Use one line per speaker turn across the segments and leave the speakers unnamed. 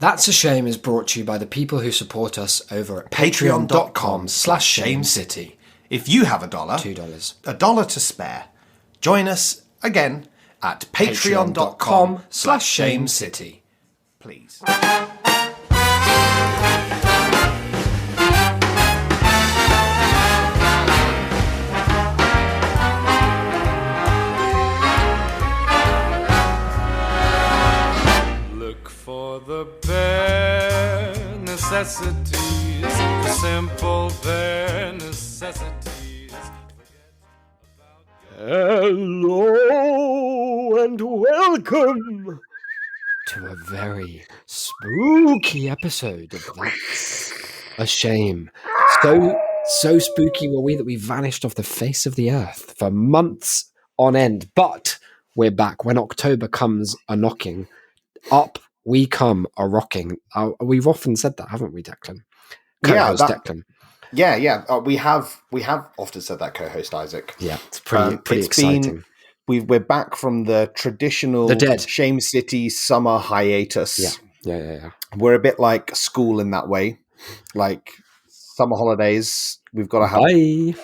That's a Shame is brought to you by the people who support us over at patreon.com/shamecity.
If you have $1,
$2.
$1 to spare, join us again at patreon.com/shamecity. Please.
Look for the bare necessities, the simple bare necessities.
Hello and welcome to a very spooky episode of That's a Shame. So spooky were we that we vanished off the face of the earth for months on end. But we're back. When October comes a knocking, up we come a rocking. We've often said that, haven't we, Declan? Co-host Declan.
Yeah. We have often said that, co-host Isaac.
Yeah, it's pretty exciting.
We're back from the traditional Shame City summer hiatus.
Yeah.
We're a bit like school in that way. Like summer holidays, we've got to have, to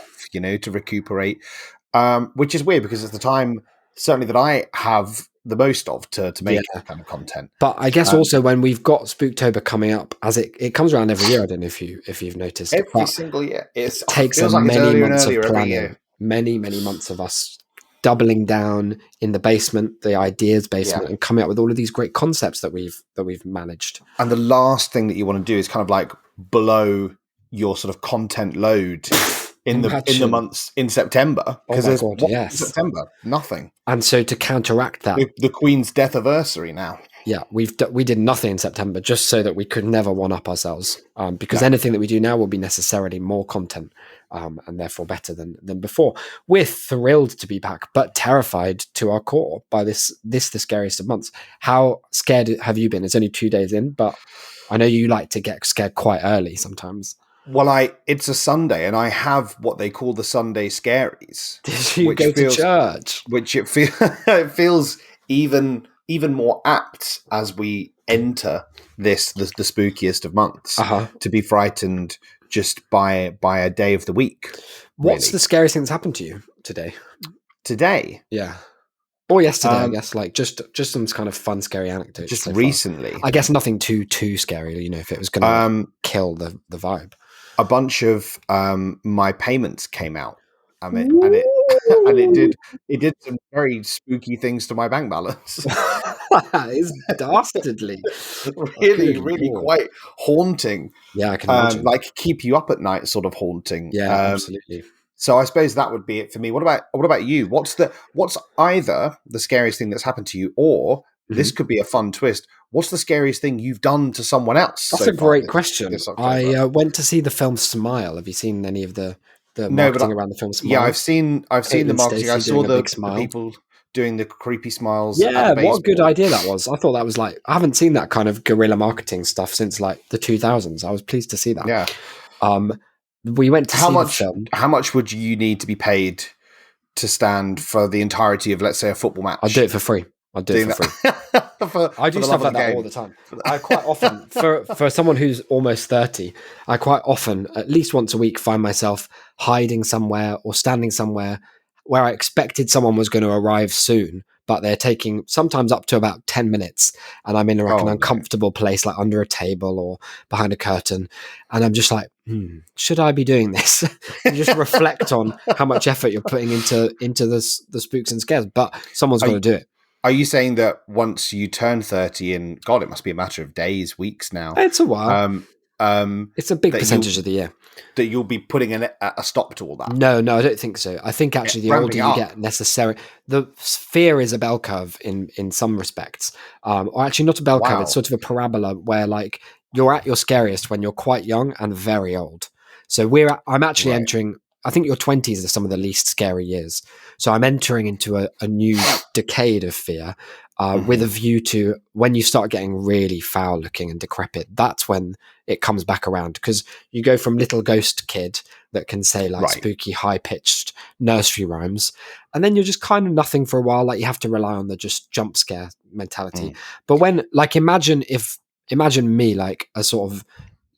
recuperate. Which is weird because it's the time, certainly, that I have the most of to make that kind of content.
But I guess also when we've got Spooktober coming up, as it comes around every year. I don't know if you've noticed.
Every single year. It
takes many months of planning. Many months of us doubling down in the basement, the ideas basement, and coming up with all of these great concepts that we've managed.
And the last thing that you want to do is kind of like blow your sort of content load in the months in September, because September, nothing.
And so to counteract that,
the Queen's death anniversary now.
Yeah, we did nothing in September just so that we could never one up ourselves, because anything that we do now will be necessarily more content, and therefore better than before. We're thrilled to be back, but terrified to our core by this the scariest of months. How scared have you been? It's only 2 days in, but I know you like to get scared quite early sometimes.
Well, it's a Sunday, and I have what they call the Sunday scaries.
Did you go to church?
Which it feels even more apt as we enter the spookiest of months to be frightened just by a day of the week.
What's the scariest thing that's happened to you today?
Today?
Yeah. Or yesterday, I guess, like just some kind of fun, scary anecdotes.
Just recently.
I guess nothing too scary, if it was going to kill the vibe.
A bunch of my payments came out, and it did some very spooky things to my bank balance.
It's dastardly.
really quite haunting.
Yeah, I can imagine.
Like keep you up at night, sort of haunting.
Yeah, absolutely.
So I suppose that would be it for me. What about you? What's either the scariest thing that's happened to you, or this could be a fun twist? What's the scariest thing you've done to someone else?
That's a great question. I went to see the film Smile. Have you seen any of the marketing around the film Smile?
Yeah, I've seen the marketing. I saw the people doing the creepy smiles.
Yeah, what a good idea that was. I thought that was I haven't seen that kind of guerrilla marketing stuff since the 2000s. I was pleased to see that.
Yeah.
We went to see the film.
How much would you need to be paid to stand for the entirety of, let's say, a football match?
I'd do it for free. I do stuff like that all the time. I quite often, for someone who's almost 30, I quite often, at least once a week, find myself hiding somewhere or standing somewhere where I expected someone was going to arrive soon, but they're taking sometimes up to about 10 minutes, and I'm in an uncomfortable place, like under a table or behind a curtain, and I'm just like, should I be doing this? You just reflect on how much effort you're putting into the spooks and scares, but someone's got to do it.
Are you saying that once you turn 30, and God, it must be a matter of days, weeks now?
It's a while. It's a big percentage of the year.
That you'll be putting a stop to all that?
No, I don't think so. I think actually the older you get, the fear is a bell curve in some respects. Or actually not a bell curve, it's sort of a parabola where you're at your scariest when you're quite young and very old. So I'm actually entering, I think your 20s are some of the least scary years. So I'm entering into a new decade of fear with a view to when you start getting really foul looking and decrepit, that's when it comes back around. Because you go from little ghost kid that can say spooky, high pitched nursery rhymes. And then you're just kind of nothing for a while. You have to rely on the just jump scare mentality. But when, imagine if imagine me like a sort of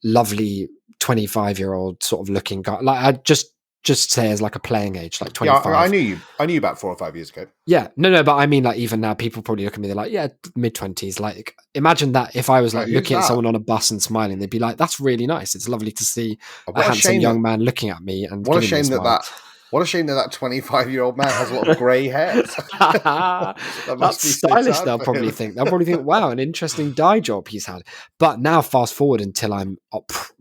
lovely 25-year-old sort of looking guy. Like I just say as like a playing age, like 25.
Yeah, I knew you. I knew you about 4 or 5 years ago.
Yeah, no, but I mean, like even now, people probably look at me. They're like, yeah, mid-20s. Like, imagine that if I was like looking at someone on a bus and smiling, they'd be like, "That's really nice. It's lovely to see a handsome young man looking at me." And
what a shame what a shame that 25-year-old man has a lot of grey hairs.
That's stylish.
So
they'll probably think, wow, an interesting dye job he's had. But now, fast forward until I'm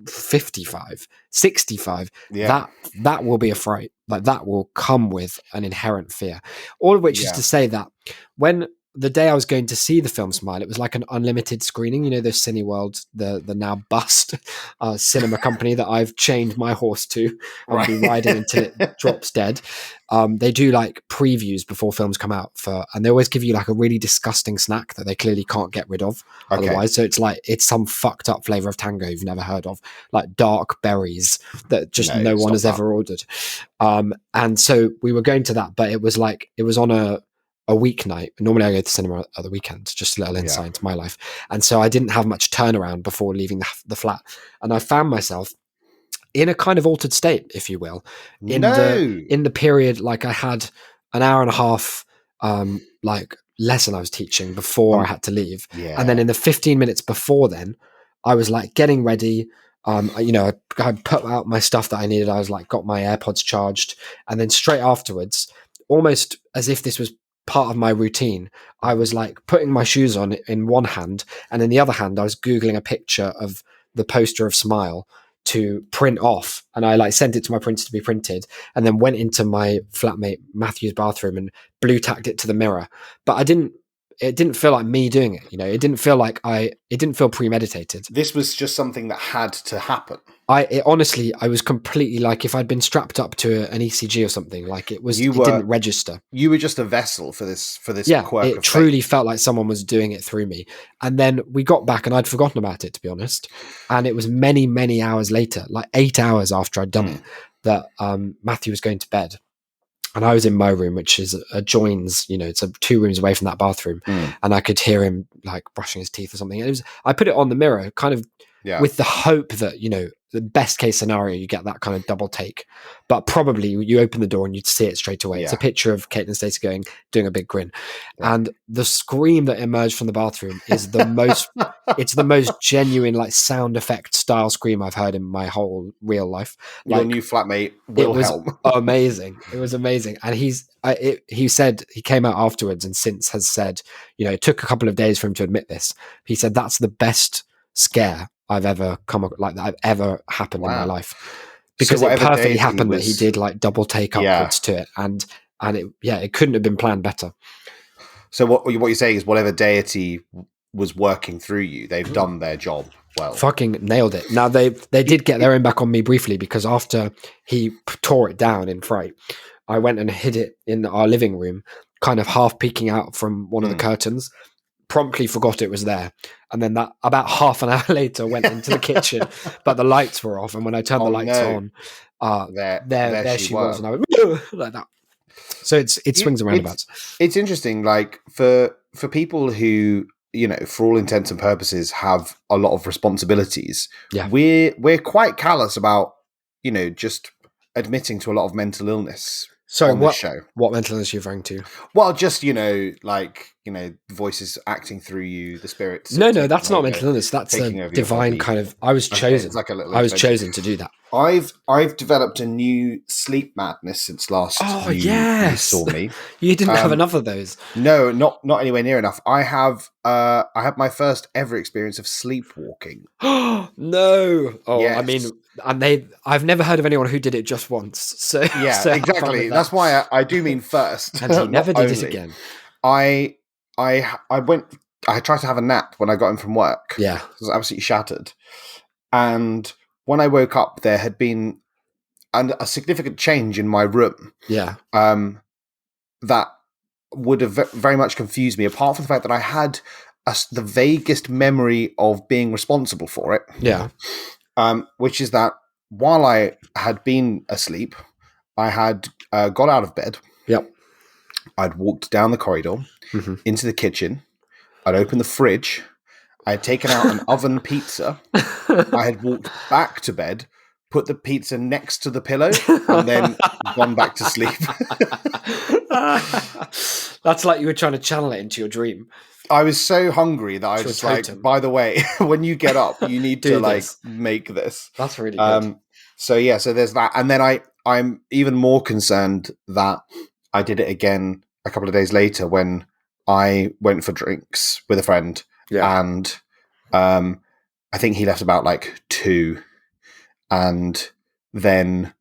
55, 65.
Yeah.
That will be a fright. Like that will come with an inherent fear. All of which is to say that when the day I was going to see the film Smile, it was like an unlimited screening. You know, the Cineworld, the now bust cinema company that I've chained my horse to. I'll be riding until it drops dead. They do like previews before films come out and they always give you like a really disgusting snack that they clearly can't get rid of otherwise. So it's some fucked up flavor of tango you've never heard of, like dark berries that just no one has ever ordered. And so we were going to that, but it was on a weeknight. Normally I go to cinema at the weekend, just a little insight into my life. And so I didn't have much turnaround before leaving the flat. And I found myself in a kind of altered state, if you will, in the period, like I had an hour and a half, like lesson I was teaching before I had to leave. Yeah. And then in the 15 minutes before then, I was like getting ready. I put out my stuff that I needed. I was like, got my AirPods charged. And then straight afterwards, almost as if this was part of my routine, I was like putting my shoes on in one hand, and in the other hand I was googling a picture of the poster of Smile to print off, and I like sent it to my printer to be printed, and then went into my flatmate Matthew's bathroom and blue tacked it to the mirror. But it didn't feel like me doing it, you know. It didn't feel premeditated.
This was just something that had to happen.
Honestly, I was completely like, if I'd been strapped up to an ECG or something, like it didn't register.
You were just a vessel for this.
Yeah,
quirk
it truly felt like someone was doing it through me. And then we got back, and I'd forgotten about it, to be honest. And it was many, many hours later, like 8 hours after I'd done it, that Matthew was going to bed. And I was in my room, which is adjoins, you know, it's 2 rooms away from that bathroom. And I could hear him like brushing his teeth or something. And I put it on the mirror kind of with the hope that, you know, the best case scenario, you get that kind of double take. But probably you open the door and you'd see it straight away. Yeah. It's a picture of Caitlin Stacey doing a big grin. Yeah. And the scream that emerged from the bathroom is the most, it's the most genuine, like sound effect style scream I've heard in my whole real life.
Your new flatmate will help.
Amazing. It was amazing. And he said, he came out afterwards and since has said, you know, it took a couple of days for him to admit this. He said, that's the best scare I've ever happened in my life, because it perfectly happened that he did like double take upwards to it, and it couldn't have been planned better.
So what you're saying is whatever deity was working through you, they've done their job well.
Fucking nailed it. Now they did get their own back on me briefly, because after he tore it down in fright, I went and hid it in our living room, kind of half peeking out from one of the curtains. Promptly forgot it was there, and then that about half an hour later went into the kitchen, but the lights were off, and when I turned the lights on, there she was, and I went like that. So it swings and roundabouts.
It's interesting, like for people who, you know, for all intents and purposes have a lot of responsibilities. Yeah, we're quite callous about, you know, just admitting to a lot of mental illness.
So what mental illness are you referring to?
Well, just, you know, like, you know, voices acting through you, the spirits.
No, that's not mental illness. That's a divine kind of. I was chosen. It's like I was chosen to do that.
I've developed a new sleep madness since last.
Oh you saw me. You didn't have enough of those.
No, not anywhere near enough. I have my first ever experience of sleepwalking.
No. Oh, yes. I mean. And I've never heard of anyone who did it just once. So
yeah, so exactly. That's why I do mean first.
And he never did it again.
I tried to have a nap when I got in from work.
Yeah,
I was absolutely shattered. And when I woke up, there had been a significant change in my room.
Yeah,
that would have very much confused me. Apart from the fact that I had the vaguest memory of being responsible for it.
Yeah.
Which is that while I had been asleep, I had got out of bed.
Yep.
I'd walked down the corridor into the kitchen. I'd opened the fridge. I had taken out an oven pizza. I had walked back to bed, put the pizza next to the pillow, and then gone back to sleep.
That's like you were trying to channel it into your dream.
I was so hungry that I was just like, by the way, when you get up, you need to like make this.
That's really good.
So there's that. And then I'm even more concerned that I did it again a couple of days later when I went for drinks with a friend. Yeah. And I think he left about like 2. And then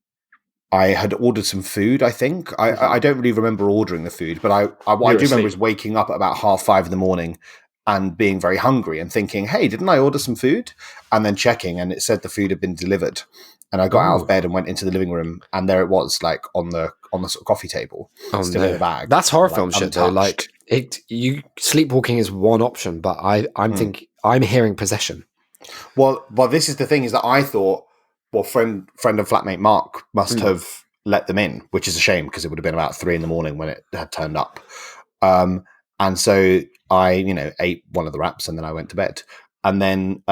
I had ordered some food, I think. I don't really remember ordering the food, but what I do remember is waking up at about 5:30 in the morning and being very hungry and thinking, hey, didn't I order some food? And then checking, and it said the food had been delivered. And I got out of bed and went into the living room, and there it was, like on the sort of coffee table, still in a bag.
That's horror film shit, though. Like sleepwalking is one option, but I'm hearing possession.
Well, this is the thing: is that I thought, well, friend and flatmate Mark must have let them in, which is a shame because it would have been about 3 a.m. when it had turned up. And so I, ate one of the wraps and then I went to bed. And then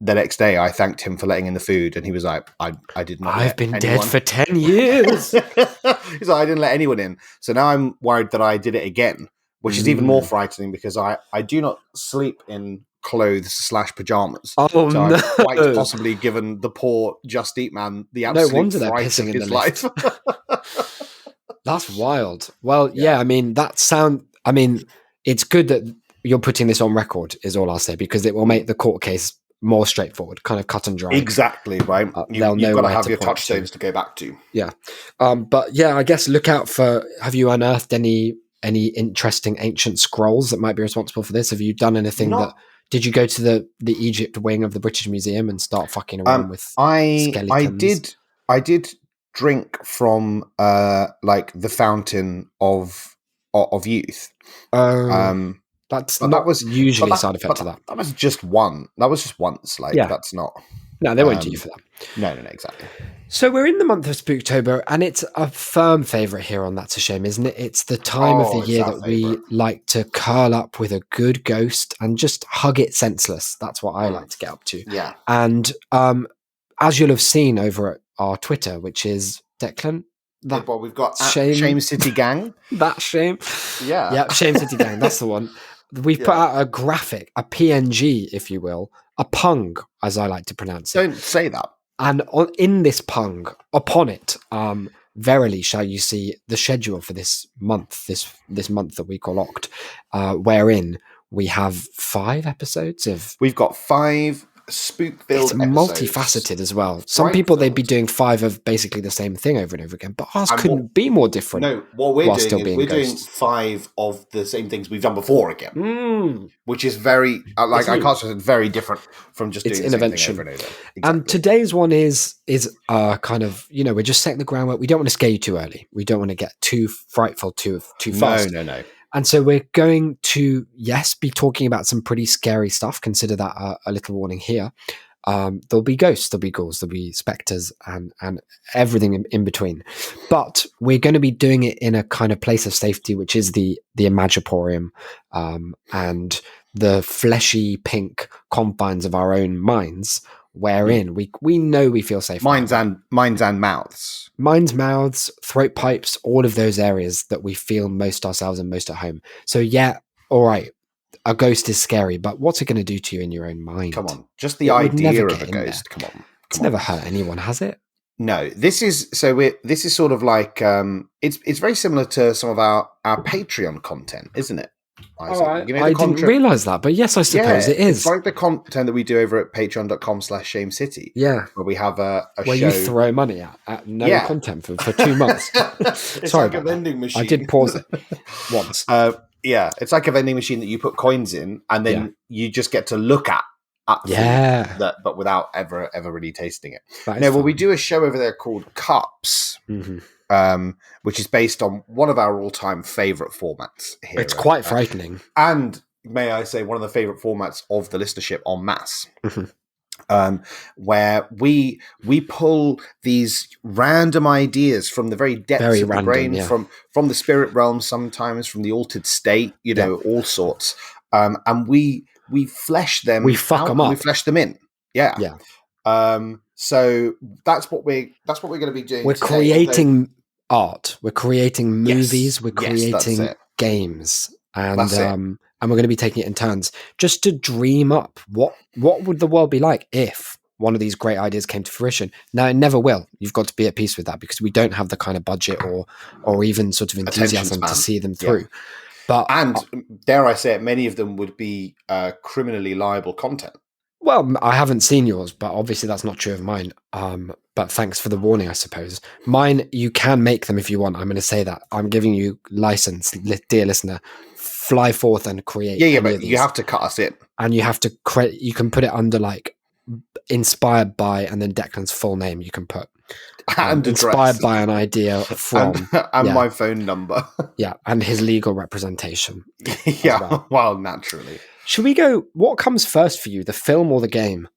the next day I thanked him for letting in the food, and he was like, I did not.
I've been dead for 10 years.
He's like, I didn't let anyone in. So now I'm worried that I did it again, which is even more frightening because I do not sleep in clothes / pajamas.
Oh,
so
no.
I've quite possibly given the poor Just Eat man the absolute fright of his life.
That's wild. Well, yeah, I mean, it's good that you're putting this on record, is all I'll say, because it will make the court case more straightforward, kind of cut and dry.
Exactly, right? You've got to have your touchstones to go back to.
Yeah. But yeah, I guess look out for, have you unearthed any interesting ancient scrolls that might be responsible for this? Have you done anything did you go to the Egypt wing of the British Museum and start fucking around with skeletons?
I did drink from like the fountain of youth.
That was usually a side effect to that.
That was just one. That was just once. Like that's not.
No, they won't do you for that.
No, exactly.
So we're in the month of Spooktober, and it's a firm favourite here on That's a Shame, isn't it? It's the time of the year that we like to curl up with a good ghost and just hug it senseless. That's what I like to get up to.
Yeah.
And as you'll have seen over at our Twitter, which is Declan.
We've got Shame City Gang.
That Shame.
Yeah.
Yeah, Shame City Gang. That's the one. We've put out a graphic, a PNG, if you will, a pung, as I like to pronounce it.
Don't say that.
And in this pung, upon it, verily shall you see the schedule for this month, this month that we call Oct, wherein we have 5 episodes of...
We've got 5 spook-filled episodes.
Multifaceted as well. Some people, they'd be doing 5 of basically the same thing over and over again, but ours couldn't be more different.
No, what we're doing is we're doing 5 of the same things we've done before again, which is very, I can't say it's very different from just doing the same thing over and over. Exactly.
And today's one is kind of, we're just setting the groundwork. We don't want to scare you too early. We don't want to get too frightful too fast.
No.
And so we're going to, be talking about some pretty scary stuff. Consider that a little warning here. There'll be ghosts, there'll be ghouls, there'll be spectres and everything in between. But we're going to be doing it in a kind of place of safety, which is the Imagiporium and the fleshy pink confines of our own minds, wherein we know we feel safe.
Minds and mouths.
Minds, mouths, throat pipes, all of those areas that we feel most ourselves and most at home. So all right, a ghost is scary, but what's it going to do to you in your own mind?
Come on, just the idea of a ghost. Come on.
It's never hurt anyone, has it?
No, this is sort of like it's very similar to some of our Patreon content, isn't it?
I didn't realise that, but yes, I suppose it is.
It's like the content that we do over at patreon.com/shamecity.
Yeah.
Where we have a
where
show.
You throw money at no content for 2 months.
It's Sorry, like a vending machine.
I did pause it once.
It's like a vending machine that you put coins in and then you just get to look at food but without ever really tasting it. We do a show over there called Cups.
Mm-hmm.
Which is based on one of our all-time favourite formats here.
It's quite frightening.
And, may I say, one of the favourite formats of the listenership en masse. Mm-hmm. Where we pull these random ideas from the very depths of the brain, from the spirit realm sometimes, from the altered state, all sorts. And we we flesh them.
We fuck them up.
We flesh them in. Yeah.
Yeah.
So that's what we're going to be doing.
We're creating art. We're creating movies.
Yes,
we're creating games, and we're going to be taking it in turns just to dream up what would the world be like if one of these great ideas came to fruition. Now, it never will. You've got to be at peace with that because we don't have the kind of budget or even sort of enthusiasm to see them through. Yeah.
And dare I say it, many of them would be criminally liable content.
Well, I haven't seen yours, but obviously that's not true of mine. But thanks for the warning, I suppose. Mine, you can make them if you want. I'm going to say that. I'm giving you license, dear listener. Fly forth and create.
Yeah, but you have to cut us in.
And you have to create, you can put it under like inspired by, and then Declan's full name you can put.
And
inspired by an idea from.
and my phone number.
Yeah, and his legal representation.
Yeah, well, naturally.
Should we go, what comes first for you, the film or the game?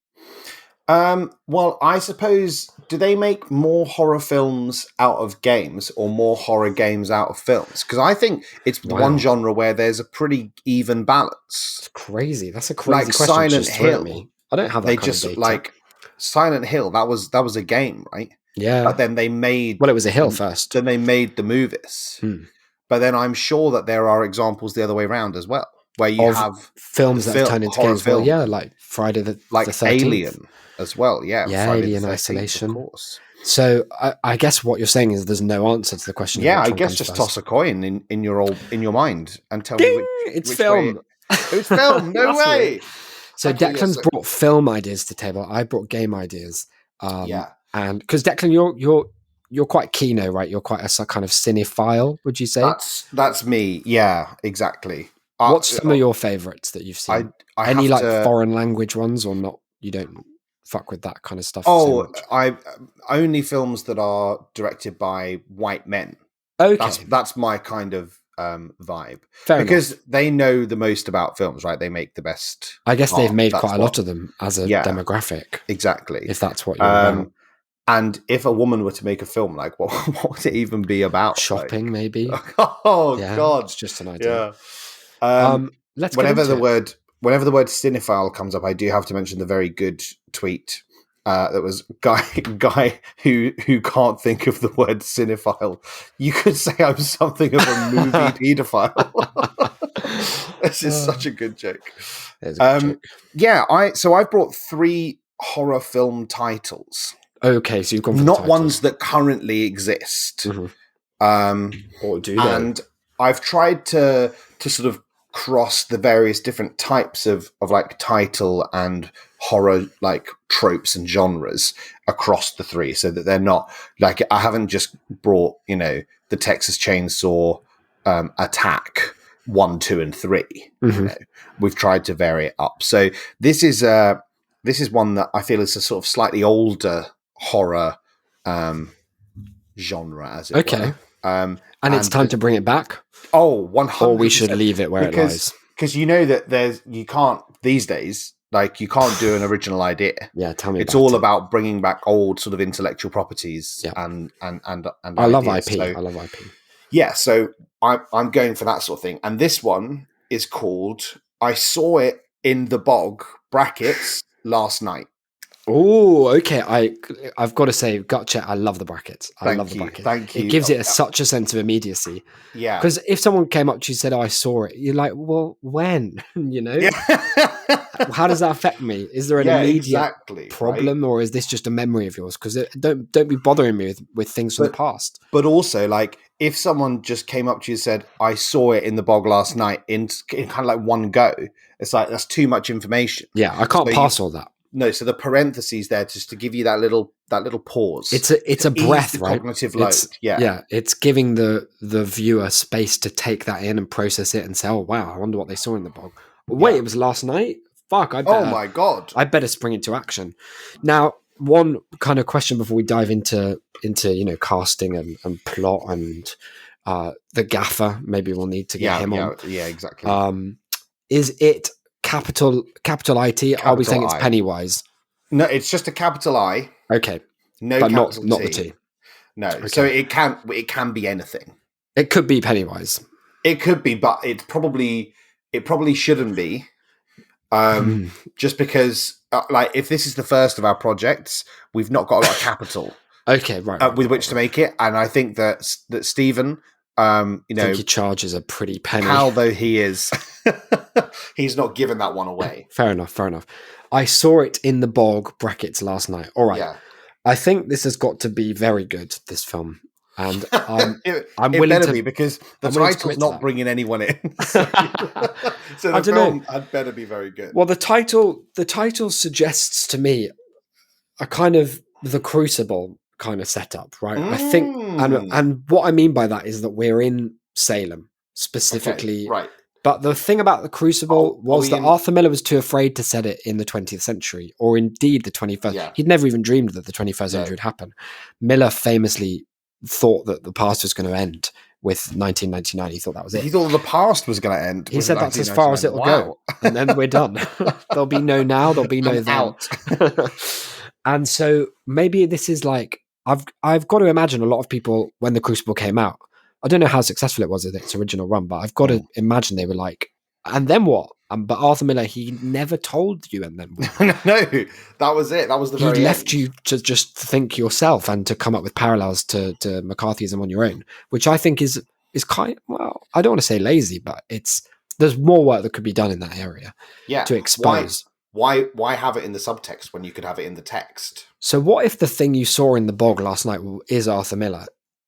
Well, I suppose, do they make more horror films out of games or more horror games out of films? Because I think it's one genre where there's a pretty even balance.
It's crazy. That's a crazy
like
question.
Silent Hill.
I don't have that kind of data.
Like Silent Hill, that was a game, right?
Yeah.
But then they made...
Well, it was a hill first.
Then they made the movies. But then I'm sure that there are examples the other way around as well, where you have
films that turn into games. Well, yeah, like Friday the 13th.
Alien as well. Yeah,
Alien Isolation. Of course. So I guess what you're saying is there's no answer to the question.
Yeah, I guess just toss a coin in your mind and tell me
it's film.
It's film. No way.
So Declan's brought film ideas to the table. I brought game ideas. And because Declan, you're quite kino, right? You're quite a kind of cinephile, would you say?
That's me. Yeah, exactly.
What's some of your favorites that you've seen? Any like foreign language ones or not? You don't fuck with that kind of stuff.
Oh, I only films that are directed by white men.
Okay,
that's my kind of vibe.
Fair
because
enough.
They know the most about films, right? They make the best.
I guess they've made quite a lot of them as a demographic.
Exactly.
If that's what you're about.
And if a woman were to make a film, like what would it even be about?
Shopping, like, maybe.
Oh God,
it's just an idea.
Yeah.
Let's
whenever the word cinephile comes up, I do have to mention the very good tweet that was guy who can't think of the word cinephile. You could say I'm something of a movie pedophile. This is such a good joke.
It's a good joke.
Yeah, I've brought 3 horror film titles.
Okay, so you've gone for
not ones that currently exist.
Or do they?
And I've tried to sort of cross the various different types of like title and horror like tropes and genres across the 3, so that they're not like, I haven't just brought, the Texas Chainsaw Attack 1, 2, and 3. We've tried to vary it up. So this is one that I feel is a sort of slightly older horror genre, as it were. And
it's time to bring it back.
Oh, 100%.
Or we should leave it where it lies.
Because you know that you can't these days, like you can't do an original idea.
Yeah, tell me.
It's all about bringing back old sort of intellectual properties and
I love IP.
So,
I love IP.
Yeah, so I'm going for that sort of thing. And this one is called I Saw It in the Bog (brackets) last night.
Oh, okay. I've got to say, gut check. I love the brackets. I love the brackets.
Thank you.
It gives it such a sense of immediacy.
Yeah.
Because if someone came up to you and said, "Oh, I saw it," you're like, "Well, when?" Yeah. How does that affect me? Is there an immediate problem, or is this just a memory of yours? Because don't be bothering me with things from the past.
But also, like, if someone just came up to you and said, "I saw it in the bog last night," in kind of like one go, it's like that's too much information.
Yeah, I can't pass all that.
No, so the parentheses there just to give you that little pause.
It's a breath, right?
Cognitive load.
Yeah. It's giving the viewer space to take that in and process it and say, "Oh wow, I wonder what they saw in the bog." Wait, it was last night. Fuck!
Oh my God!
I better spring into action. Now, one kind of question before we dive into casting and plot and the gaffer. Maybe we'll need to get him on.
Yeah, exactly.
Is it capital IT? Are we saying it's Pennywise?
No, it's just a capital I.
Okay.
No,
but not
T.
the T.
No. Okay. So it can be anything.
It could be Pennywise.
It could be, but it probably shouldn't be. Just because, like, if this is the first of our projects, we've not got a lot of capital.
Okay, right.
With which to make it, and I think that Stephen, I think
he charges a pretty penny.
Pal though he is, he's not giving that one away.
Fair enough. I saw it in the bog brackets last night. All right. Yeah. I think this has got to be very good, this film. And I'm willing to be,
because the title's not bringing anyone in. So the film had better be very good.
Well, the title suggests to me a kind of the Crucible kind of setup, right? I think, and what I mean by that is that we're in Salem specifically,
right?
But the thing about the Crucible was that Arthur Miller was too afraid to set it in the 20th century, or indeed the 21st. Yeah. He'd never even dreamed that the 21st century would happen. Miller famously thought that the past was going to end with 1999. He thought that was it.
He thought the past was going to end.
He said that's as far as it'll go, and then we're done. There'll be no now. There'll be no then. And so maybe this is like, I've got to imagine a lot of people, when the Crucible came out, I don't know how successful it was in its original run, but I've got to imagine they were like, and then what? But Arthur Miller, he never told you, and then what?
No, that was it. That was the very
He left you to just think yourself and to come up with parallels to McCarthyism on your own, which I think is kind of, well, I don't want to say lazy, but there's more work that could be done in that area to expose.
Why have it in the subtext when you could have it in the text?
So what if the thing you saw in the bog last night is Arthur Miller,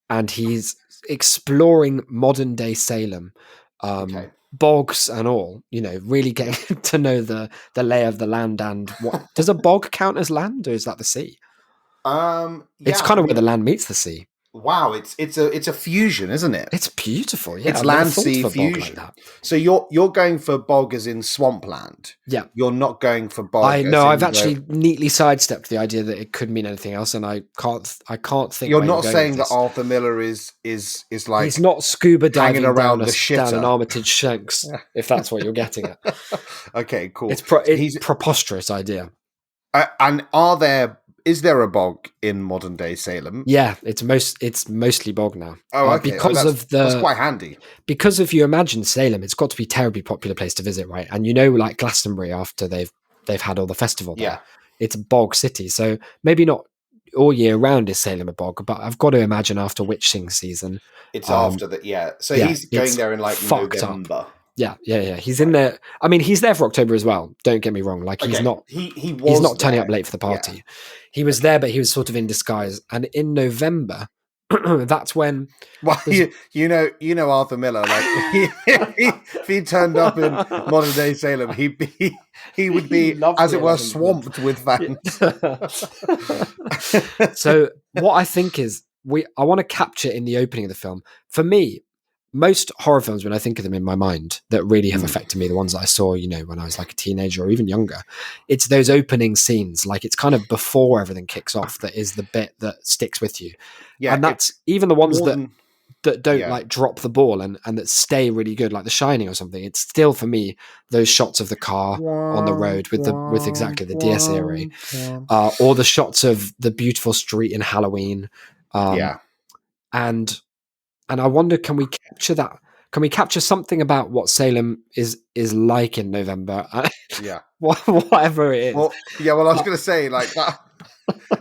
and he's exploring modern day Salem, bogs and all, really getting to know the lay of the land. And what does a bog count as land, or is that the sea? It's kind of where the land meets the sea.
Wow, it's a fusion, isn't it?
It's beautiful. Yeah,
it's land sea fusion. Like so you're going for bog as in swampland.
Yeah,
you're not going for bog.
I've actually neatly sidestepped the idea that it could mean anything else, and I can't think.
You're not saying that Arthur Miller is like,
he's not scuba diving
around
down an Armitage Shanks, if that's what you're getting at.
Okay, cool.
It's preposterous idea.
And is there a bog in modern day Salem?
Yeah, it's mostly bog now.
Oh, okay. That's quite handy.
Because if you imagine Salem, it's got to be a terribly popular place to visit, right? And like Glastonbury, after they've had all the festival there, it's a bog city. So maybe not all year round is Salem a bog, but I've got to imagine after witching season.
It's after that, So he's going there in like November.
Up. Yeah. He's in there. I mean, he's there for October as well. Don't get me wrong. Like he's not. He's not turning up late for the party. Yeah. He was there, but he was sort of in disguise. And in November, that's when.
Well, you know Arthur Miller. Like if he turned up in modern day Salem, he would be, as it were, swamped with fans.
So what I think is I want to capture in the opening of the film. For me, most horror films, when I think of them in my mind, that really have affected me, the ones that I saw, when I was like a teenager or even younger, it's those opening scenes. Like it's kind of before everything kicks off that is the bit that sticks with you. Yeah, and that's even the ones that don't like drop the ball and that stay really good, like The Shining or something. It's still for me those shots of the car on the road with exactly the Dies Irae, or the shots of the beautiful street in Halloween. And I wonder, can we capture that? Can we capture something about what Salem is like in November? Whatever it is.
Well, I was going to say like that.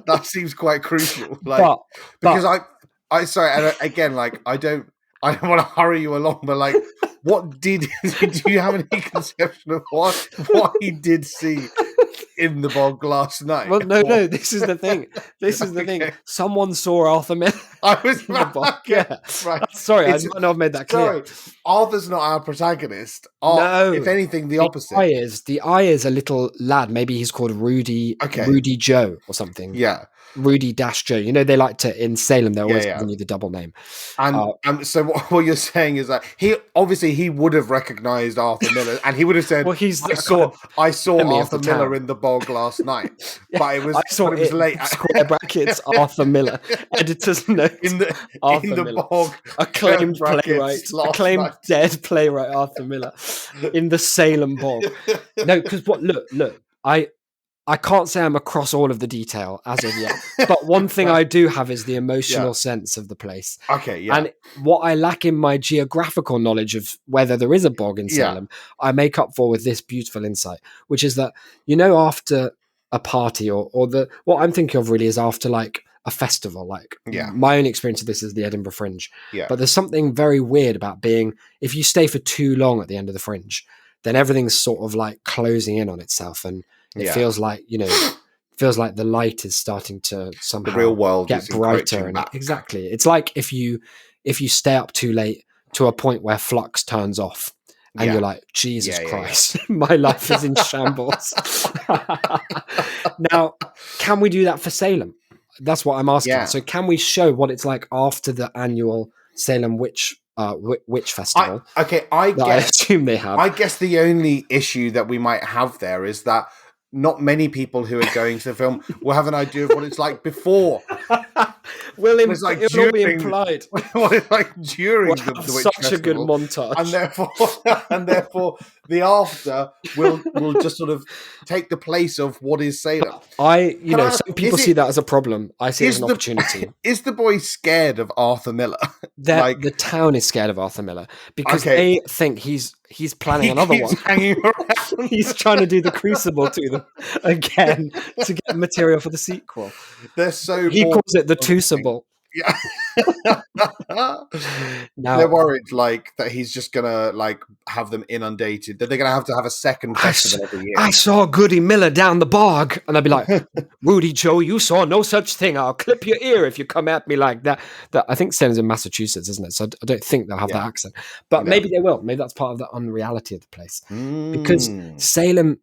That seems quite crucial. Like, because I sorry, and again, like I don't want to hurry you along, but like, do you have any conception of what he did see in the bog last night?
Well, no. This is the thing. The thing. Someone saw Arthur Miller.
I was in the bog.
Yeah, right. Sorry, I might not have made that clear.
Sorry, Arthur's not our protagonist. No, if anything, the opposite.
The eye is a little lad. Maybe he's called Rudy. Okay. Rudy Joe or something.
Yeah.
Rudy Joe. They like to, in Salem, they're always giving you the double name.
And so what you're saying is that he would have recognized Arthur Miller, and he would have said,
well,
I saw Arthur Miller in the bog last night. But it was late.
Square brackets, Arthur Miller. Editor's note.
In the bog.
Acclaimed playwright. Acclaimed dead playwright Arthur Miller. In the Salem bog. No, because look, I can't say I'm across all of the detail as of yet, but one thing I do have is the emotional sense of the place.
Okay, yeah.
And what I lack in my geographical knowledge of whether there is a bog in Salem, I make up for with this beautiful insight, which is that, after a party or what I'm thinking of really is after like a festival. Like my own experience of this is the Edinburgh Fringe.
Yeah.
But there's something very weird about if you stay for too long at the end of the Fringe, then everything's sort of like closing in on itself, and it feels like the light is starting to somehow
the real world
get brighter. And exactly, it's like if you stay up too late to a point where flux turns off, and you're like, Jesus Christ, my life is in shambles. Now, can we do that for Salem? That's what I'm asking.
Yeah.
So, can we show what it's like after the annual Salem Witch Festival?
I
assume they have.
I guess the only issue that we might have there is that not many people who are going to the film will have an idea of what it's like before.
It'll be implied.
What it's like during the Witch
such
Festival,
a good montage,
and therefore the after will just sort of take the place of what is Salem.
Some people see that as a problem. I see it as an opportunity.
Is the boy scared of Arthur Miller?
The town is scared of Arthur Miller because they think he's planning another one.
Hanging around.
He's trying to do the Crucible to them again to get material for the sequel.
He
calls it the Tucible.
Yeah.
Now,
they're worried that he's just gonna have them inundated, that they're gonna have to have a second festival every year.
I saw Goody Miller down the bog, and I'd be like, Rudy Joe, you saw no such thing. I'll clip your ear if you come at me like that. I think Salem's in Massachusetts, isn't it? So I don't think they'll have that accent, but maybe they will. Maybe that's part of the unreality of the place because Salem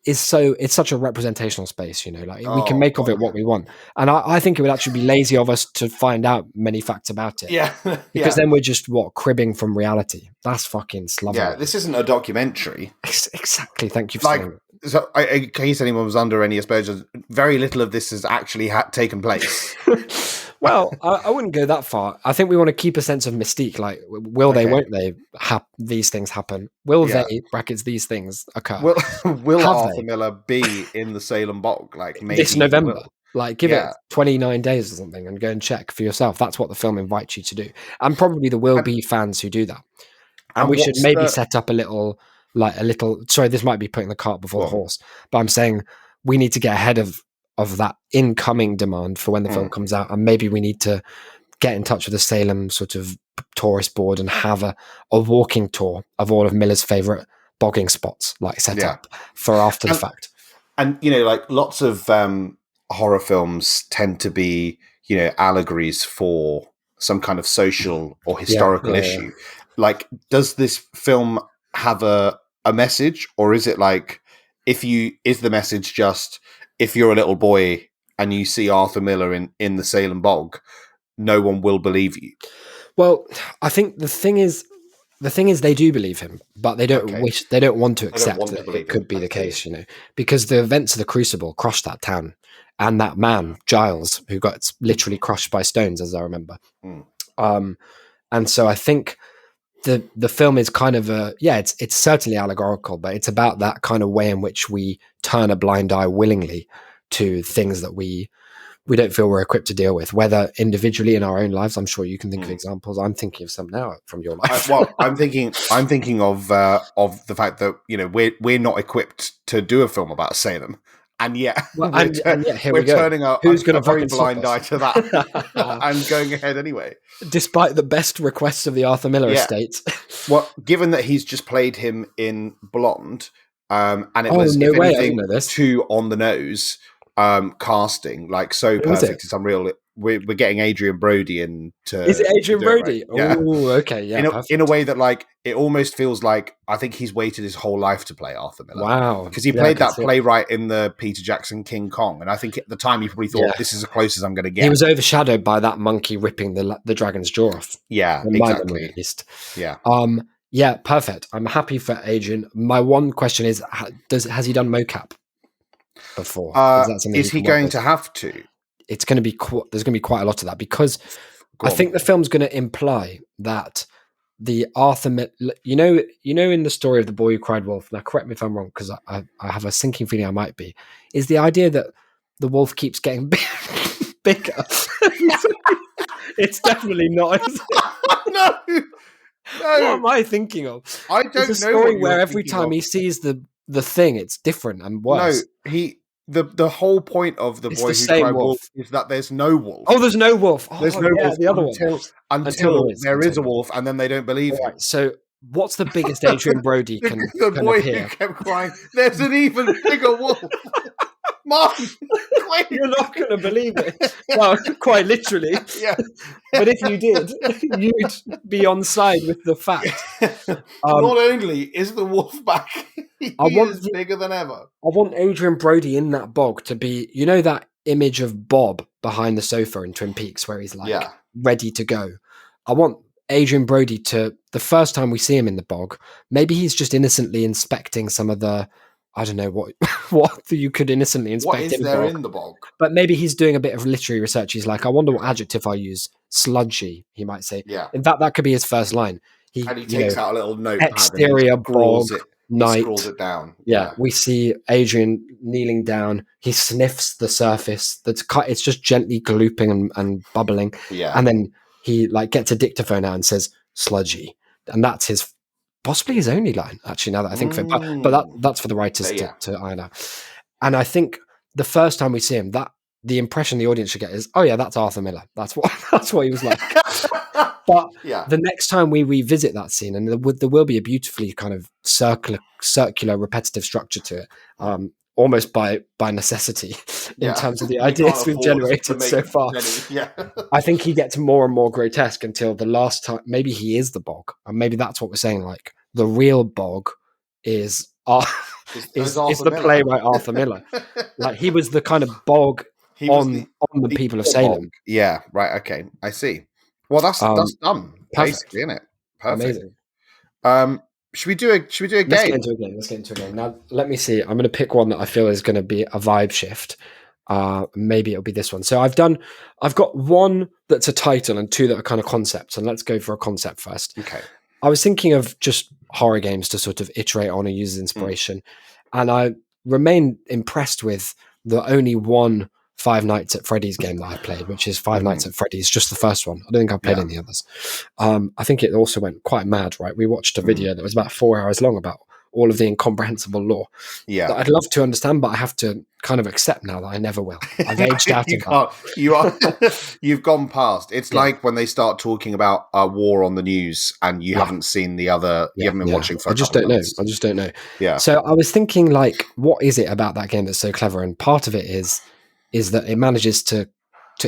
is it's such a representational space, we can make of it what we want. And I think it would actually be lazy of us to find out many facts about it.
Yeah.
Because then we're just cribbing from reality. That's fucking slumber.
Yeah, this isn't a documentary.
Exactly. Thank you for saying that.
So in case anyone was under any aspersions, very little of this has actually taken place.
Well, I wouldn't go that far. I think we want to keep a sense of mystique. Like, will they, won't they, these things happen? Will they, brackets, these things occur?
Will Arthur Miller be in the Salem bog? Maybe
this November. Give it 29 days or something and go and check for yourself. That's what the film invites you to do. And probably there will be fans who do that. And we should maybe set up a little, sorry, this might be putting the cart before the horse, but I'm saying we need to get ahead of that incoming demand for when the film comes out, and maybe we need to get in touch with the Salem sort of tourist board and have a walking tour of all of Miller's favorite bogging spots set up for after the fact.
And lots of horror films tend to be allegories for some kind of social or historical issue. Does this film have a message, or is it is the message just, if you're a little boy and you see Arthur Miller in the Salem bog, no one will believe you?
Well, I think the thing is they do believe him, but they don't want to accept that it could be the case, because the events of the Crucible crushed that town, and that man Giles, who got literally crushed by stones, as I remember. And so I think the film is kind of it's certainly allegorical, but it's about that kind of way in which we turn a blind eye willingly to things that we don't feel we're equipped to deal with, whether individually in our own lives. I'm sure you can think of examples. I'm thinking of some now from your life.
I'm thinking of the fact that we're not equipped to do a film about Salem, and yet we're turning a very blind eye to that and going ahead anyway,
despite the best requests of the Arthur Miller estate.
Well, given that he's just played him in Blonde, and it was too on the nose. Casting so perfect, it's unreal. We're getting Adrian Brody in to.
Is it Adrian Brody?
Right?
Oh, okay, yeah.
In a way that it almost feels like I think he's waited his whole life to play Arthur Miller.
Wow,
because he played that playwright in the Peter Jackson King Kong, and I think at the time he probably thought this is as close as I'm going to get.
He was overshadowed by that monkey ripping the dragon's jaw off.
Yeah, exactly. At least. Yeah.
Yeah, perfect. I'm happy for Adrian. My one question is, has he done mocap before?
Is he going to have to?
It's going to be there's going to be quite a lot of that, because I think the film's going to imply that the Arthur, you know, in the story of The Boy Who Cried Wolf. Now, correct me if I'm wrong, because I have a sinking feeling I might be. Is the idea that the wolf keeps getting bigger? It's definitely not. Is it?
No.
What am I thinking of?
I don't know.
It's a story where every time he sees the thing, it's different and worse.
No, the whole point of The Boy Who Cried Wolf is that there's no wolf.
Oh, there's no wolf. Oh,
there's no wolf
the other
until there is a wolf, and then they don't believe him.
Right, so what's the biggest Adrian Brody can
the boy
appear?
Who kept crying, there's an even bigger wolf. Mom,
you're not going to believe it. Well, quite literally.
Yeah.
But if you did, you'd be on side with the fact.
Not only is the wolf back, he is bigger than ever.
I want Adrian Brody in that bog to be, you know, that image of Bob behind the sofa in Twin Peaks where he's like ready to go. I want Adrian Brody to, the first time we see him in the bog, maybe he's just innocently inspecting some of the, I don't know what you could innocently inspect.
What is there in the bog?
But maybe he's doing a bit of literary research. He's like, I wonder what adjective I use. Sludgy, he might say.
Yeah.
In fact, that could be his first line.
He takes out a little notepad.
Exterior bog, night.
Scrolls it down.
Yeah. We see Adrian kneeling down. He sniffs the surface. It's just gently glooping and bubbling.
Yeah.
And then he like gets a dictaphone out and says, sludgy. And that's possibly his only line, actually, now that I think of it. But that's for the writers to iron out. And I think the first time we see him, that the impression the audience should get is, oh yeah, that's Arthur Miller. That's what he was like. But the next time we revisit that scene, and there will be a beautifully kind of circular, repetitive structure to it, almost by necessity in terms of the ideas we've generated so far. I think he gets more and more grotesque until the last time. Maybe he is the bog, and maybe that's what we're saying. Like the real bog is the playwright Arthur Miller. Like he was the kind of bog on the people of Salem.
Bog. Yeah, right. Okay, I see. Well, that's done, basically, isn't it? Perfect.
Amazing.
Should we do a game?
Let's get into a game. Now, let me see. I'm going to pick one that I feel is going to be a vibe shift. Maybe it'll be this one. So I've got one that's a title and two that are kind of concepts. And let's go for a concept first.
Okay.
I was thinking of just horror games to sort of iterate on and use as inspiration. And I remain impressed with the only one Five Nights at Freddy's game that I played, which is Five Nights at Freddy's, just the first one. I don't think I've played any others. I think it also went quite mad, right? We watched a video that was about 4 hours long about all of the incomprehensible lore that I'd love to understand, but I have to kind of accept now that I never will. I've aged out of that.
You've gone past. It's like when they start talking about a war on the news and you haven't seen the other, you haven't been watching for
I just don't know.
Yeah.
So I was thinking, like, what is it about that game that's so clever? And part of it is that it manages to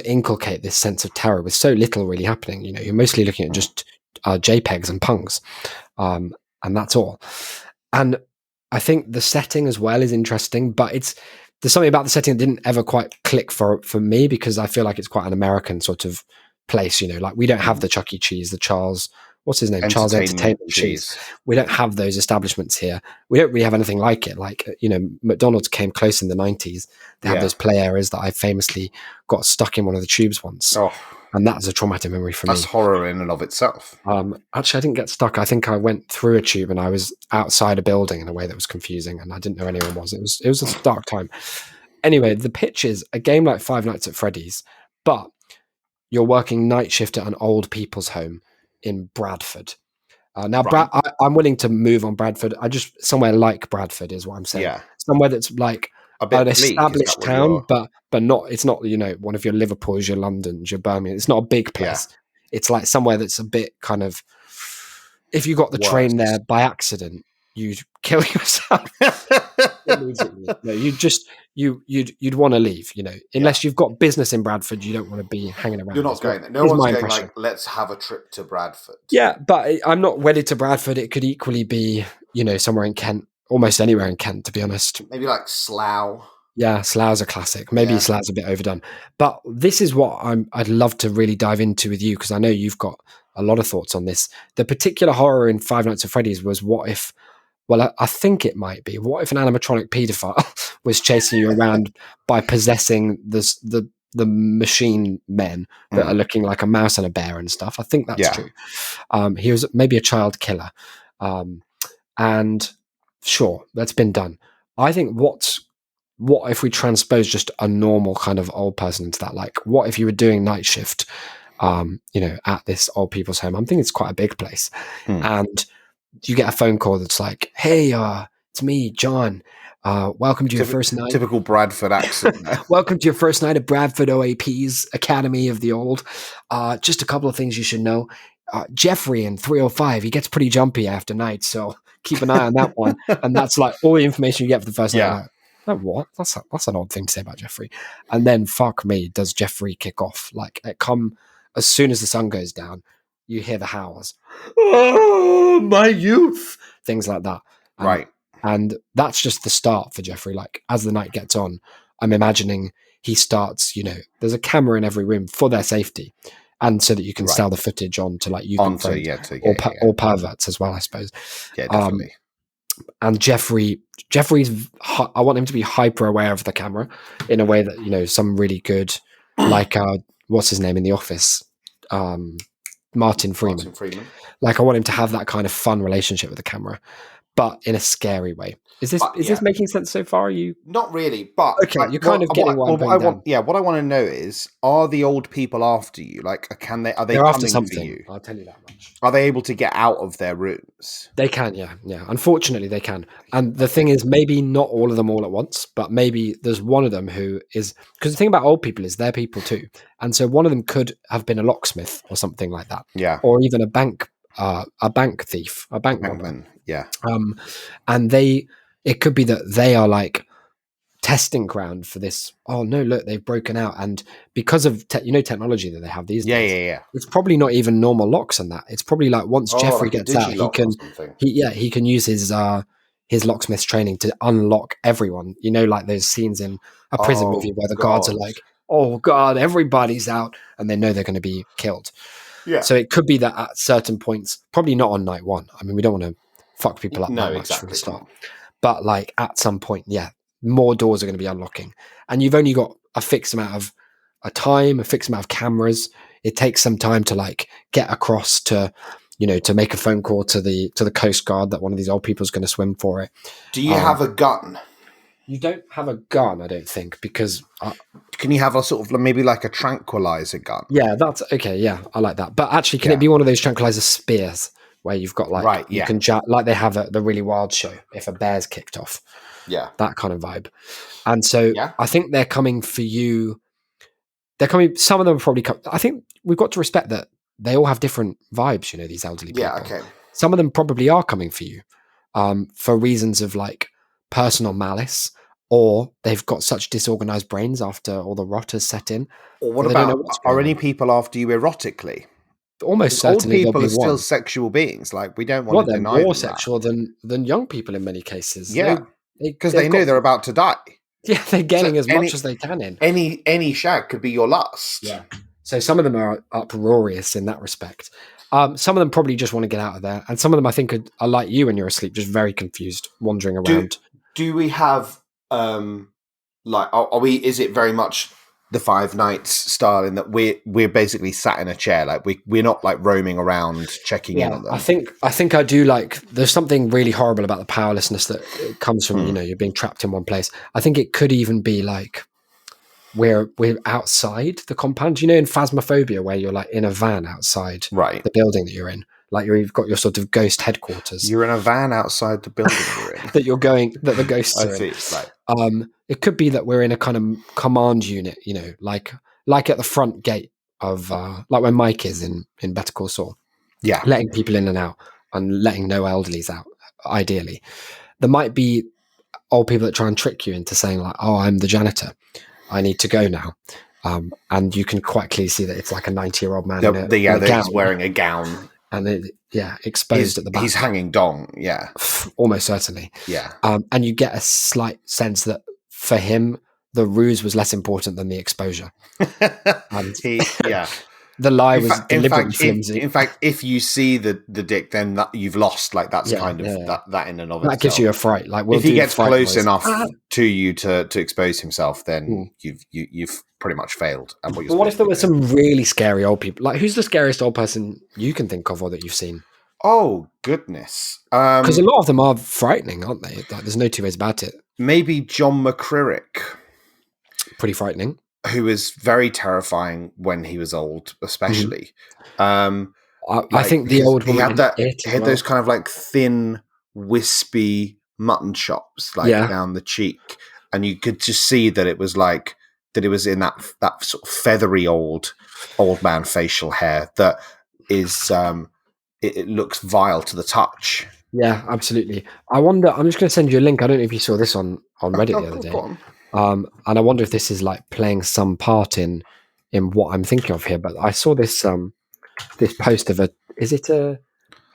inculcate this sense of terror with so little really happening. You know, you're mostly looking at just JPEGs and pungs, and that's all. And I think the setting as well is interesting, but there's something about the setting that didn't ever quite click for me, because I feel like it's quite an American sort of place. You know, like we don't have the Chuck E. Cheese, the Charles, what's his name? Charles Entertainment Cheese. We don't have those establishments here. We don't really have anything like it. Like, you know, McDonald's came close in the 90s. They have those play areas that I famously got stuck in one of the tubes once. Oh. And that's a traumatic memory for me.
That's horror in and of itself.
Actually, I didn't get stuck. I think I went through a tube and I was outside a building in a way that was confusing, and I didn't know anyone was. It was a dark time. Anyway, the pitch is a game like Five Nights at Freddy's, but you're working night shift at an old people's home in Bradford. Now, I'm willing to move on Bradford. Somewhere like Bradford is what I'm saying. Yeah. Somewhere that's like an established town, but not. It's not, you know, one of your Liverpools, your Londons, your Birmingham. It's not a big place. Yeah. It's like somewhere that's a bit kind of. If you got the train there by accident, you'd kill yourself immediately. No, you'd want to leave. You know, unless you've got business in Bradford, you don't want to be hanging around.
You're not going there. No one's going like, let's have a trip to Bradford.
Yeah, but I'm not wedded to Bradford. It could equally be, you know, somewhere in Kent. Almost anywhere in Kent, to be honest.
Maybe like Slough.
Yeah, Slough's a classic. Maybe Slough's a bit overdone. But this is what I'd love to really dive into with you, because I know you've got a lot of thoughts on this. The particular horror in Five Nights at Freddy's was I think it might be, what if an animatronic paedophile was chasing you around by possessing the machine men that are looking like a mouse and a bear and stuff. I think that's true. He was maybe a child killer, and sure, that's been done. I think what if we transpose just a normal kind of old person into that? Like, what if you were doing night shift, at this old people's home? I'm thinking it's quite a big place, and you get a phone call that's like, "Hey, it's me, John. Welcome to your first night."
Typical Bradford accent.
Welcome to your first night at Bradford OAP's Academy of the Old. Just a couple of things you should know. Jeffrey in 305, he gets pretty jumpy after night, so keep an eye on that one. And that's like all the information you get for the first night. Like, oh, what? That's an odd thing to say about Jeffrey. And then, fuck me, does Jeffrey kick off? Like, as soon as the sun goes down, you hear the howls. Oh, my youth! Things like that.
Right.
And that's just the start for Jeffrey. Like, as the night gets on, I'm imagining he starts, there's a camera in every room for their safety. And so that you can sell the footage on to like youth or perverts as well, I suppose.
Yeah, definitely.
And Jeffrey's, I want him to be hyper aware of the camera in a way that, some really good, like, what's his name in The Office? Martin Freeman. Like, I want him to have that kind of fun relationship with the camera, but in a scary way. Is this making sense so far? Are you
not really, but
okay? You're kind of getting what I want.
Yeah, what I want to know is: are the old people after you? Like, are they
They're after
coming
something?
for you?
I'll tell you that much.
Are they able to get out of their rooms?
They can, yeah. Unfortunately, they can. And the thing is, maybe not all of them all at once, but maybe there's one of them who is, because the thing about old people is they're people too, and so one of them could have been a locksmith or something like that, or even a bank thief, a bank robber, and it could be that they are like testing ground for this. Oh no, look, they've broken out, and because of technology that they have these days, it's probably not even normal locks and that. It's probably like once Jeffrey
like
gets out, he can use his locksmith's training to unlock everyone. Like those scenes in a prison movie where the guards are like, "Oh God, everybody's out," and they know they're going to be killed. Yeah. So it could be that at certain points, probably not on night one. I mean, we don't want to fuck people up that much from the start. But like at some point, more doors are going to be unlocking, and you've only got a fixed amount of a fixed amount of cameras. It takes some time to like get across to, to make a phone call to the Coast Guard that one of these old people is going to swim for it.
Do you have a gun?
You don't have a gun, I don't think, because
can you have a sort of maybe like a tranquilizer gun?
Yeah, that's okay. Yeah, I like that. But actually, can it be one of those tranquilizer spears? Where you've got like you can like they have at the Really Wild show if a bear's kicked off, that kind of vibe. And so I think they're coming for you. They're coming. Some of them are probably. I think we've got to respect that they all have different vibes. These elderly people.
Yeah, okay.
Some of them probably are coming for you, for reasons of like personal malice, or they've got such disorganized brains after all the rot has set in.
Or what about are any people after you erotically?
Almost certainly,
old people are still sexual beings. Like we don't want to deny them.
More sexual than young people in many cases.
Yeah, because they know they're about to die.
Yeah, they're getting as much as they can in.
Any shag could be your lust.
Yeah. So some of them are uproarious in that respect. Some of them probably just want to get out of there, and some of them I think are like you when you're asleep, just very confused, wandering around.
Do we have are we? Is it very much the Five Nights style in that we're basically sat in a chair, like we're not like roaming around checking in on them?
I think I do like. There's something really horrible about the powerlessness that comes from you're being trapped in one place. I think it could even be like we're outside the compound. In Phasmophobia where you're like in a van outside the building that you're in. Like you've got your sort of ghost headquarters.
You're in a van outside the building you're in.
that the ghosts are in.
Right.
It could be that we're in a kind of command unit, like at the front gate of like when Mike is in Better Call Saul.
Yeah.
Letting people in and out and letting no elderlies out, ideally. There might be old people that try and trick you into saying like, "Oh, I'm the janitor. I need to go now." And you can quite clearly see that it's like a 90-year-old man in a gown.
He's wearing a gown.
And exposed at the back.
He's hanging dong,
almost certainly,
yeah.
And you get a slight sense that for him, the ruse was less important than the exposure. And the lie was deliberately flimsy.
In fact, if you see the dick, then you've lost. Like that's kind of that in and of itself.
That gives you a fright. Like
if he gets close enough to you to expose himself, then you've pretty much failed. At what
if there were some really scary old people? Like, who's the scariest old person you can think of or that you've seen?
Oh goodness,
because a lot of them are frightening, aren't they? Like, there's no two ways about it.
Maybe John McCririck.
Pretty frightening.
Who was very terrifying when he was old, especially.
I think the old woman
he had those kind of like thin, wispy mutton chops down the cheek, and you could just see that it was like that. It was in that sort of feathery old man facial hair that is it looks vile to the touch.
Yeah, absolutely. I wonder. I'm just going to send you a link. I don't know if you saw this on Reddit the other day. And I wonder if this is like playing some part in what I'm thinking of here. But I saw this this post of is it a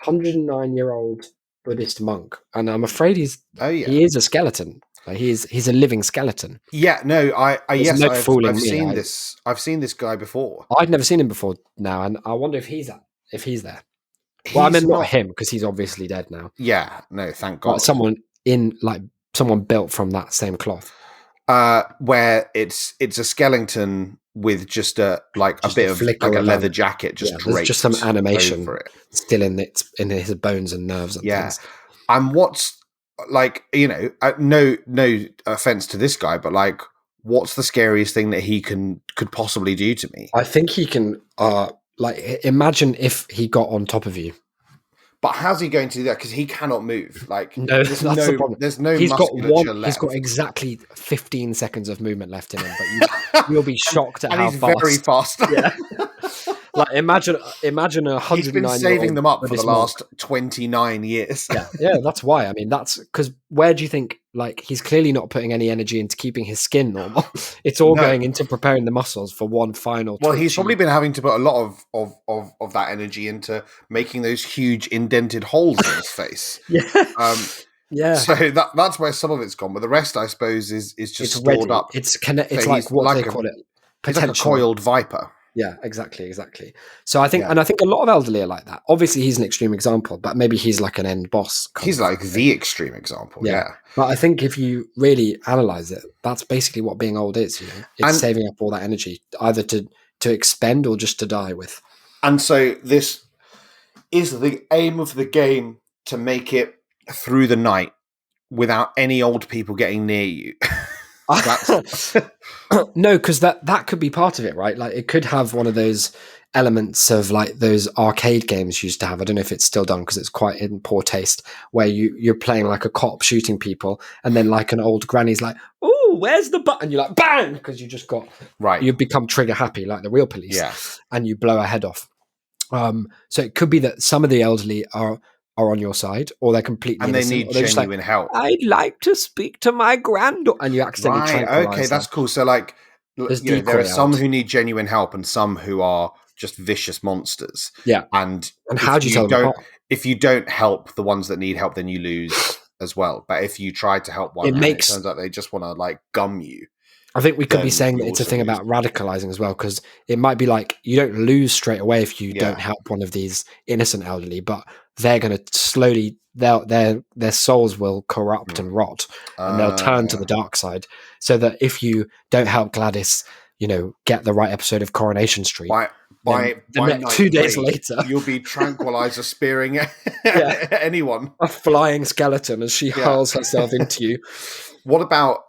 109-year-old Buddhist monk? And I'm afraid he is a skeleton. Like he's a living skeleton.
Yeah, no, I've seen this. I've seen this guy before.
I'd never seen him before now, and I wonder if he's there. Well, I mean, not him, because he's obviously dead now.
Yeah, no, thank God.
But someone built from that same cloth.
Where it's a skeleton with just a bit of like a leather jacket, draped
just some animation
over it.
Still in his bones and nerves and things.
And what's like, no offense to this guy, but like, what's the scariest thing that he could possibly do to me?
I think he can imagine if he got on top of you.
But how's he going to do that? Because he cannot move. Like,
no, that's the problem.
There's no
he's
musculature left.
He's got exactly 15 seconds of movement left in him, but you'll be shocked at how fast.
And he's very fast.
Yeah. Like, imagine 109.
He's been saving them up for the last 29 years.
Yeah, that's why. I mean, that's because where do you think? Like, he's clearly not putting any energy into keeping his skin normal. It's all going into preparing the muscles for one final.
Well, he's probably been having to put a lot of that energy into making those huge indented holes in his face.
Yeah.
So that's where some of it's gone, but the rest, I suppose, is just stored up.
It's like what they call it.
It's like a coiled viper.
Yeah, exactly. So I think, and I think a lot of elderly are like that. Obviously, he's an extreme example, but maybe he's like an end boss.
He's like the extreme example. Yeah.
But I think if you really analyze it, that's basically what being old is. It's saving up all that energy, either to expend or just to die with.
And so this is the aim of the game, to make it through the night without any old people getting near you.
No, because that could be part of it, right? Like, it could have one of those elements of like those arcade games used to have. I don't know if it's still done because it's quite in poor taste, where you're playing like a cop shooting people, and then like an old granny's like, "Oh, where's the button?" You're like, "Bang!" because you just got You've become trigger happy, like the real police, and you blow a head off. So it could be that some of the elderly are on your side, or they're completely
and
innocent,
they need genuine help.
I'd like to speak to my granddaughter, and you accidentally tranquilize
okay, that's cool. So like, there are some who need genuine help, and some who are just vicious monsters.
Yeah,
and
how do you tell them apart?
If you don't help the ones that need help, then you lose as well. But if you try to help one, it turns out they just want to like gum you.
I think we could be saying that it's a thing about radicalizing as well, because it might be like you don't lose straight away if you don't help one of these innocent elderly, but they're going to slowly, their souls will corrupt and rot, and they'll turn to the dark side. So that if you don't help Gladys, get the right episode of Coronation Street,
by
2 days later,
you'll be tranquilizer spearing anyone.
A flying skeleton as she hurls herself into you.
What about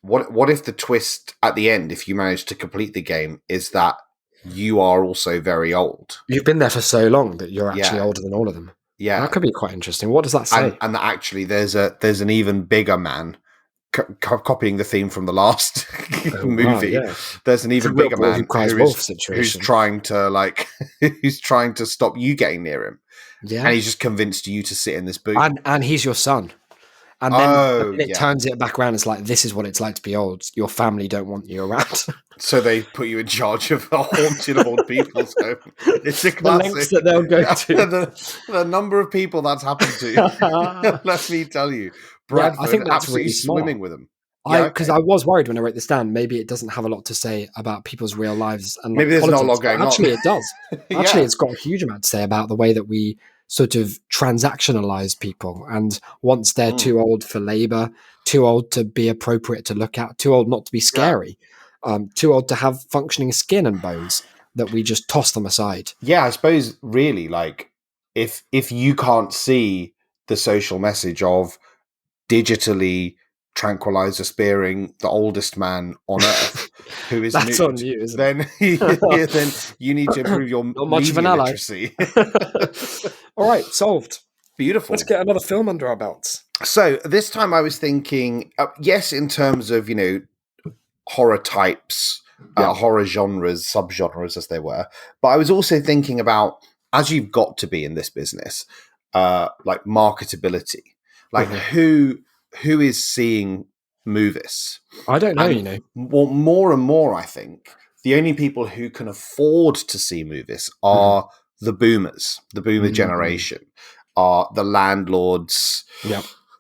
what if the twist at the end, if you manage to complete the game, is that you are also very old? You've
been there for so long that you're actually older than all of them.
Yeah,
that could be quite interesting. What does that say?
And that actually there's an even bigger man copying the theme from the last movie. Wow, yeah. There's an even bigger man who's trying to stop you getting near him. Yeah, and he's just convinced you to sit in this booth.
And he's your son. And then it turns it back around. It's like, this is what it's like to be old. Your family don't want you around.
So they put you in charge of a haunted old people's home. It's a classic.
The lengths that they'll go to.
The number of people that's happened to. Let me tell you. Bradford,
I think that's
absolutely
really
swimming with them.
Because I was worried when I wrote this down. Maybe it doesn't have a lot to say about people's real lives and
maybe there's
politics,
not a lot going on.
Actually, it does. Actually, it's got a huge amount to say about the way that we sort of transactionalize people. And once they're too old for labor, too old to be appropriate to look at, too old not to be scary, too old to have functioning skin and bones, that we just toss them aside.
Yeah, I suppose really, like, if you can't see the social message of digitally tranquilizer spearing the oldest man on earth who is
That's
nude,
on you, isn't
then then you need to improve your
not much
media
of an ally.
literacy.
All right, solved.
Beautiful.
Let's get another film under our belts.
So this time I was thinking, yes, in terms of, horror types, horror genres, subgenres as they were, but I was also thinking about, as you've got to be in this business, like marketability. Like who is seeing movies?
I don't know,
Well, more and more, I think the only people who can afford to see movies are the boomers, the boomer generation, are the landlords,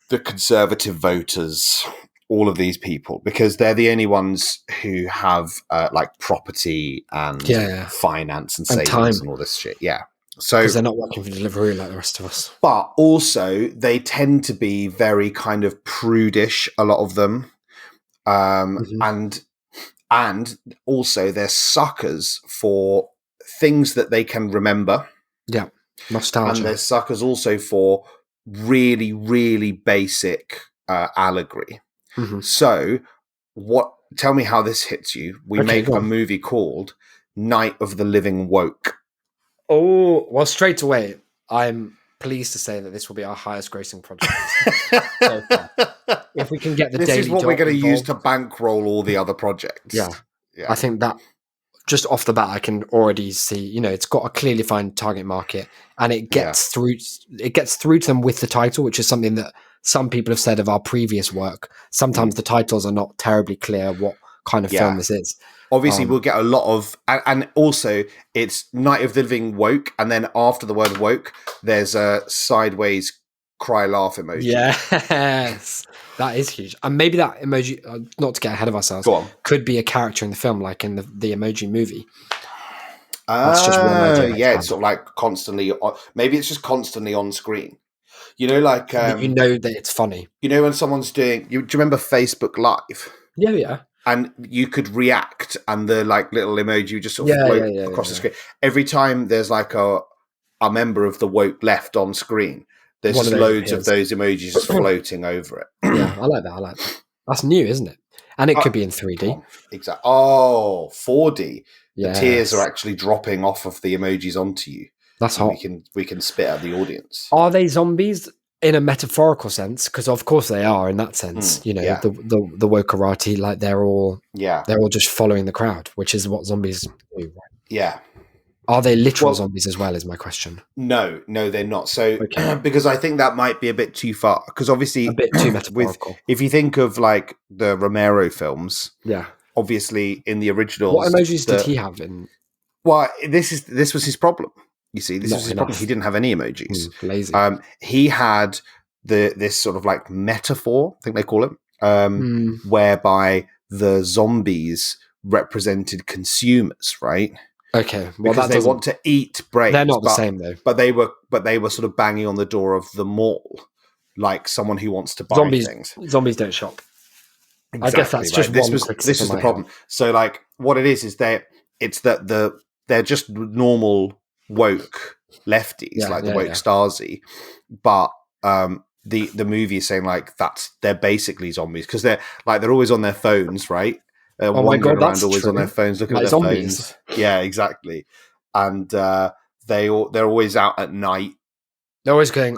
the conservative voters, all of these people, because they're the only ones who have like property and finance and savings and all this shit. Yeah. So
because they're not working for Deliveroo like the rest of us.
But also they tend to be very kind of prudish, a lot of them. And also they're suckers for things that they can remember.
Yeah. Nostalgia.
And they're suckers also for really, really basic allegory. So tell me how this hits you. We make a movie called Night of the Living Woke.
Oh, well, straight away, I'm pleased to say that this will be our highest grossing project so far. If we can get the
this
daily
is what we're going to
involved,
use to bankroll all the other projects.
Yeah. I think that just off the bat, I can already see, it's got a clearly defined target market, and it gets through to them with the title, which is something that some people have said of our previous work. Sometimes the titles are not terribly clear what kind of film this is.
Obviously, we'll get a lot of, and also it's Night of the Living Woke, and then after the word woke, there's a sideways cry laugh emoji.
Yes, that is huge. And maybe that emoji, not to get ahead of ourselves, could be a character in the film, like in the Emoji Movie.
That's just one idea. It's sort of like constantly, maybe it's just constantly on screen. Like
that it's funny.
When someone's doing, do you remember Facebook Live?
Yeah.
And you could react, and the like little emoji just sort of float across the screen. Every time there's like a member of the woke left on screen, there's just loads of those emojis just floating over it.
Yeah, I like that. That's new, isn't it? And it could be in 3D.
Exactly. Oh, 4D. The tears are actually dropping off of the emojis onto you.
That's hot.
We can spit at the audience.
Are they zombies? In a metaphorical sense, because of course they are in that sense, the wokerati, like they're all just following the crowd, which is what zombies do. Right?
Yeah.
Are they literal zombies as well? Is my question.
No, they're not. So because I think that might be a bit too far. Because obviously,
a bit too metaphorical.
If you think of like the Romero films, obviously in the originals,
what emojis did he have in?
Well, this was his problem. You see, this was his problem. He didn't have any emojis.
Lazy.
He had this sort of like metaphor, I think they call it, whereby the zombies represented consumers, right?
Okay,
well, because they want to eat brains.
They're not the same though.
But they were sort of banging on the door of the mall, like someone who wants to buy things.
Zombies don't shop.
Exactly,
I guess that's just
this is the problem. So, like, what it is that they're just normal woke lefties, like the woke Stasi, but the movie is saying like they're basically zombies because they're always on their phones, right? They're wandering around always on their phones, looking at their zombies. Phones. Yeah, exactly. And they're always out at night.
They're always going.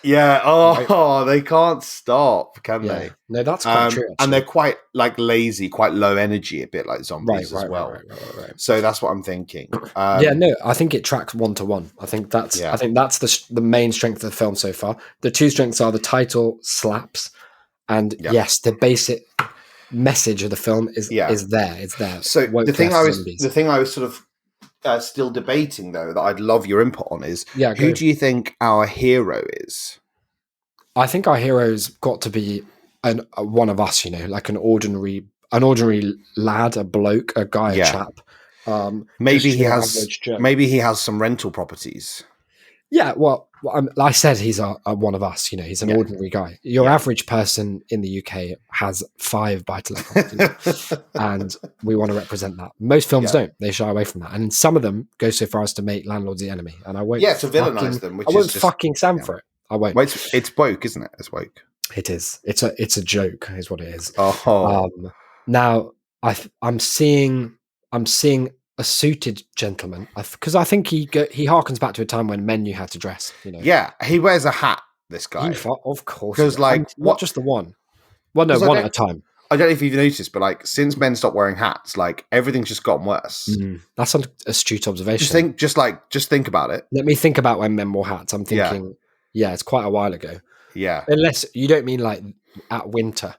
Yeah. Oh, they can't stop, can they?
No, that's quite true. Actually.
And they're quite like lazy, quite low energy, a bit like zombies as well. Right. So that's what I'm thinking.
I think it tracks 1-to-1. I think that's the main strength of the film so far. The two strengths are the title slaps, and yes, the basic message of the film is there. It's there.
So the thing I was sort of still debating, though, that I'd love your input on is who do you think our hero is?
I think our hero's got to be one of us, like an ordinary lad, a bloke, a guy, a chap.
Maybe he has some rental properties.
Yeah, well, I said he's a one of us. He's an ordinary guy. Your average person in the UK has 5 buy-to-let properties, and we want to represent that. Most films don't; they shy away from that, and some of them go so far as to make landlords the enemy. And I won't,
to villainize them. Which
I won't fucking stand for it. I won't.
Well, it's woke, isn't it? It's woke.
It is. It's a joke, is what it is.
Oh.
Now I'm seeing a suited gentleman, because I think he harkens back to a time when men knew how to dress.
Yeah, he wears a hat. This guy,
of course,
because
not just the one. Well, no, one at a time.
I don't know if you've noticed, but since men stopped wearing hats, everything's just gotten worse.
That's an astute observation.
Just think about it.
Let me think about when men wore hats. I'm thinking, it's quite a while ago.
Yeah,
unless you don't mean at winter.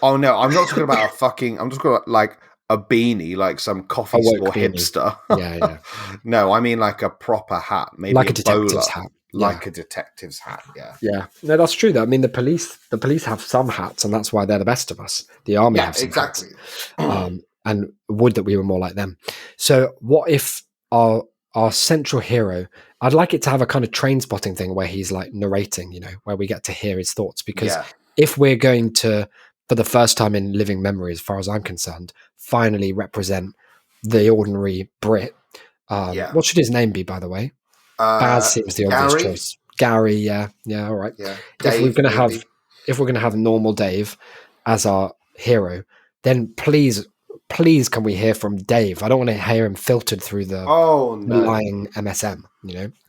Oh no, I'm not talking about I'm just talking about a beanie, like some coffee store hipster.
Yeah.
No, I mean a proper hat, maybe
like a detective's hat.
Like a detective's hat,
yeah. No, that's true. Though. I mean, the police have some hats, and that's why they're the best of us. The army have some
exactly.
Hats. And would that we were more like them. So, what if our central hero? I'd like it to have a kind of train spotting thing where he's narrating, where we get to hear his thoughts. Because if we're going to, for the first time in living memory, as far as I'm concerned, finally represent the ordinary Brit. What should his name be, by the way? Baz seems the obvious choice. Gary, yeah, all right.
Yeah.
Dave, if we're gonna have normal Dave as our hero, then please can we hear from Dave? I don't want to hear him filtered through the lying MSM.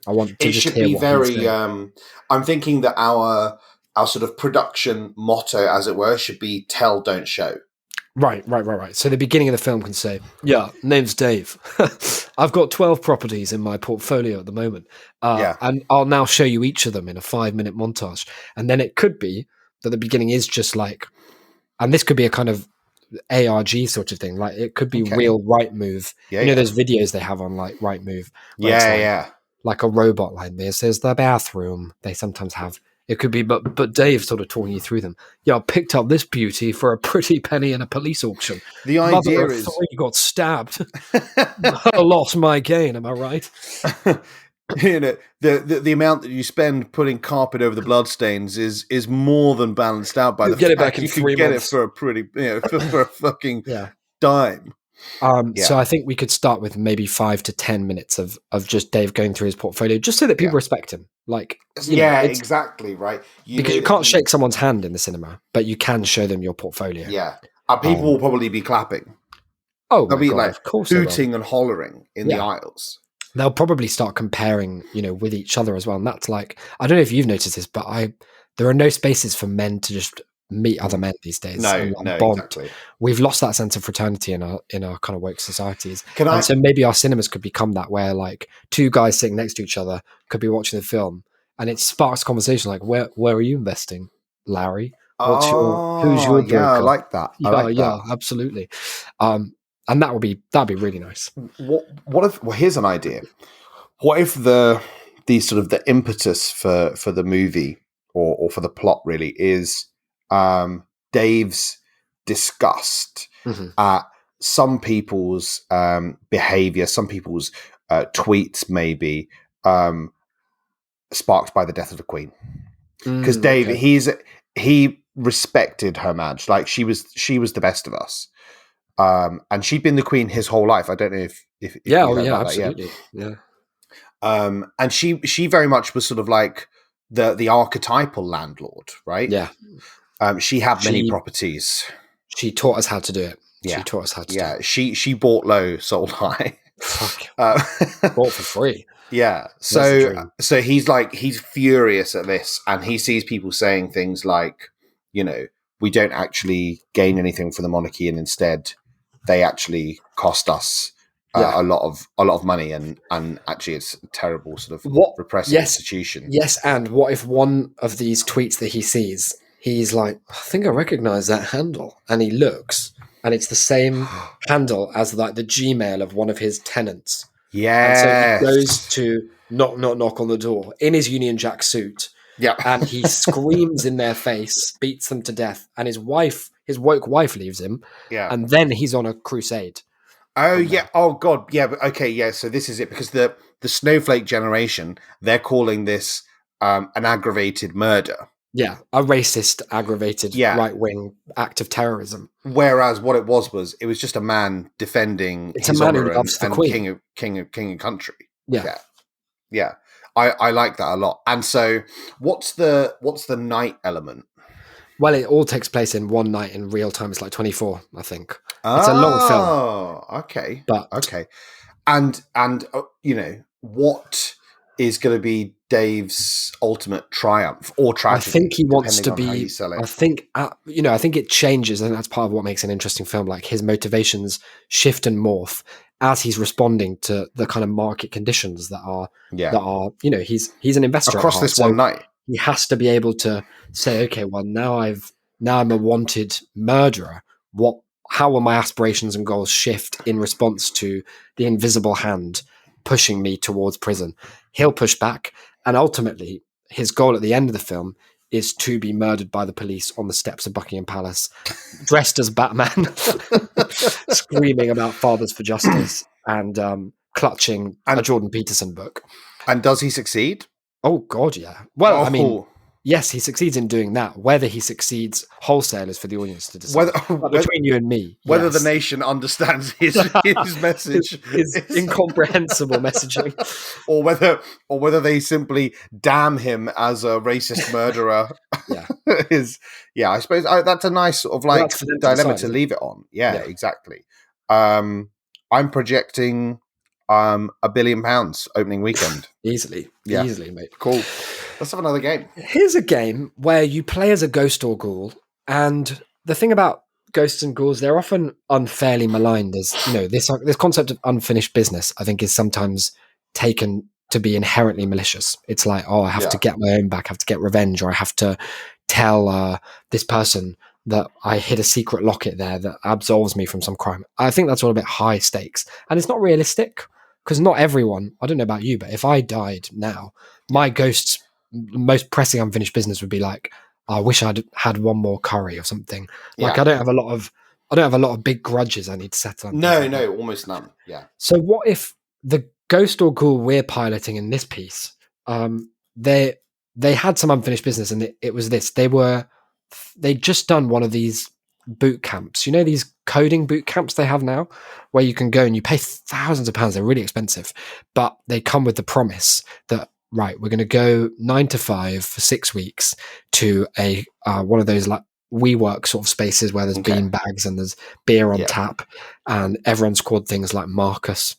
I want to just hear what he's saying.
I'm thinking that our sort of production motto, as it were, should be "Tell, don't show."
Right. So the beginning of the film can say, name's Dave. I've got 12 properties in my portfolio at the moment. And I'll now show you each of them in a 5-minute montage. And then it could be that the beginning is just and this could be a kind of ARG sort of thing. It could be real Rightmove. Those videos they have on Rightmove. Like a robot line. There's the bathroom. They sometimes have. It could be, but Dave sort of talking you through them. I picked up this beauty for a pretty penny in a police auction.
The idea is
3 got stabbed. I lost my gain. Am I right?
The amount that you spend putting carpet over the bloodstains is more than balanced out by the
fact that you can
get it for a pretty for a fucking dime.
So I think we could start with maybe 5 to 10 minutes of just Dave going through his portfolio, just so that people respect him.
Exactly right.
Because you can't shake someone's hand in the cinema, but you can show them your portfolio.
Yeah, people will probably be clapping.
Oh,
they'll be
of course,
hooting and hollering in the aisles.
They'll probably start comparing, with each other as well. And that's I don't know if you've noticed this, but there are no spaces for men to just meet other men these days.
No,
bond.
Exactly.
We've lost that sense of fraternity in our kind of woke societies. So maybe our cinemas could become that, where 2 guys sitting next to each other could be watching the film, and it sparks conversation where are you investing, Larry? Who's your broker?
I like that.
Absolutely. And that'd be really nice.
What if? Well, here's an idea. What if the sort of the impetus for the movie or for the plot really is Dave's disgust at some people's behavior, some people's tweets, maybe sparked by the death of the Queen. Because Dave, he respected Her Madge, she was the best of us, and she'd been the Queen his whole life. I don't know if
absolutely,
and she very much was sort of the archetypal landlord, right?
Yeah.
She had many properties.
She taught us how to do it.
Yeah.
She taught us how to do it.
She bought low, sold high.
Bought for free.
Yeah. So he's furious at this, and he sees people saying things like, we don't actually gain anything from the monarchy, and instead they actually cost us a lot of money, and actually it's a terrible sort of repressive institution.
Yes, and what if one of these tweets that he sees, he's like, I think I recognize that handle, and he looks, and it's the same handle as the Gmail of one of his tenants.
Yeah.
And so he goes to knock on the door in his Union Jack suit,
Yeah.
And he screams in their face, beats them to death, and his woke wife leaves him.
Yeah.
And then he's on a crusade.
Oh yeah. Oh god. Yeah. But okay. Yeah. So this is it, because the snowflake generation, they're calling this an aggravated murder.
Yeah, a racist, aggravated right-wing act of terrorism.
Whereas what it was just a man defending his honor and king of country.
Yeah.
Yeah. I like that a lot. And so what's the night element?
Well, it all takes place in one night in real time. It's like 24, I think. It's a long film.
Oh, okay. Okay. And what is going to be Dave's ultimate triumph or tragedy?
I think he wants to be. I think it changes, and that's part of what makes an interesting film. Like his motivations shift and morph as he's responding to the kind of market conditions that are. He's an investor
across this one night.
He has to be able to say, okay, well now I'm a wanted murderer. How will my aspirations and goals shift in response to the invisible hand pushing me towards prison? He'll push back, and ultimately his goal at the end of the film is to be murdered by the police on the steps of Buckingham Palace, dressed as Batman, screaming about fathers for justice and clutching a Jordan Peterson book.
And does he succeed?
Oh God, yeah. Well, I mean, yes, he succeeds in doing that. Whether he succeeds wholesale is for the audience to decide. Between you and me,
whether the nation understands his message,
his incomprehensible messaging,
or whether they simply damn him as a racist murderer. I suppose that's a nice sort of dilemma to leave it on. Yeah. Exactly. I'm projecting £1 billion opening weekend.
Easily, mate.
Cool. Let's have another game.
Here's a game where you play as a ghost or ghoul, and the thing about ghosts and ghouls, they're often unfairly maligned. As this concept of unfinished business, I think, is sometimes taken to be inherently malicious. It's like, I have to get my own back, I have to get revenge, or I have to tell this person that I hid a secret locket there that absolves me from some crime. I think that's all a bit high stakes, and it's not realistic. Because not everyone, I don't know about you, but if I died now, my ghost's most pressing unfinished business would be like, I wish I'd had one more curry or something. Like I don't have a lot of big grudges I need to settle.
No, almost none. Yeah.
So what if the ghost or ghoul we're piloting in this piece, they had some unfinished business, and it was this. They'd just done one of these boot camps, these coding boot camps they have now, where you can go and you pay thousands of pounds. They're really expensive, but they come with the promise that, right, we're going to go 9 to 5 for 6 weeks to a one of those like WeWork sort of spaces where there's bean bags and there's beer on tap, and everyone's called things like Marcus,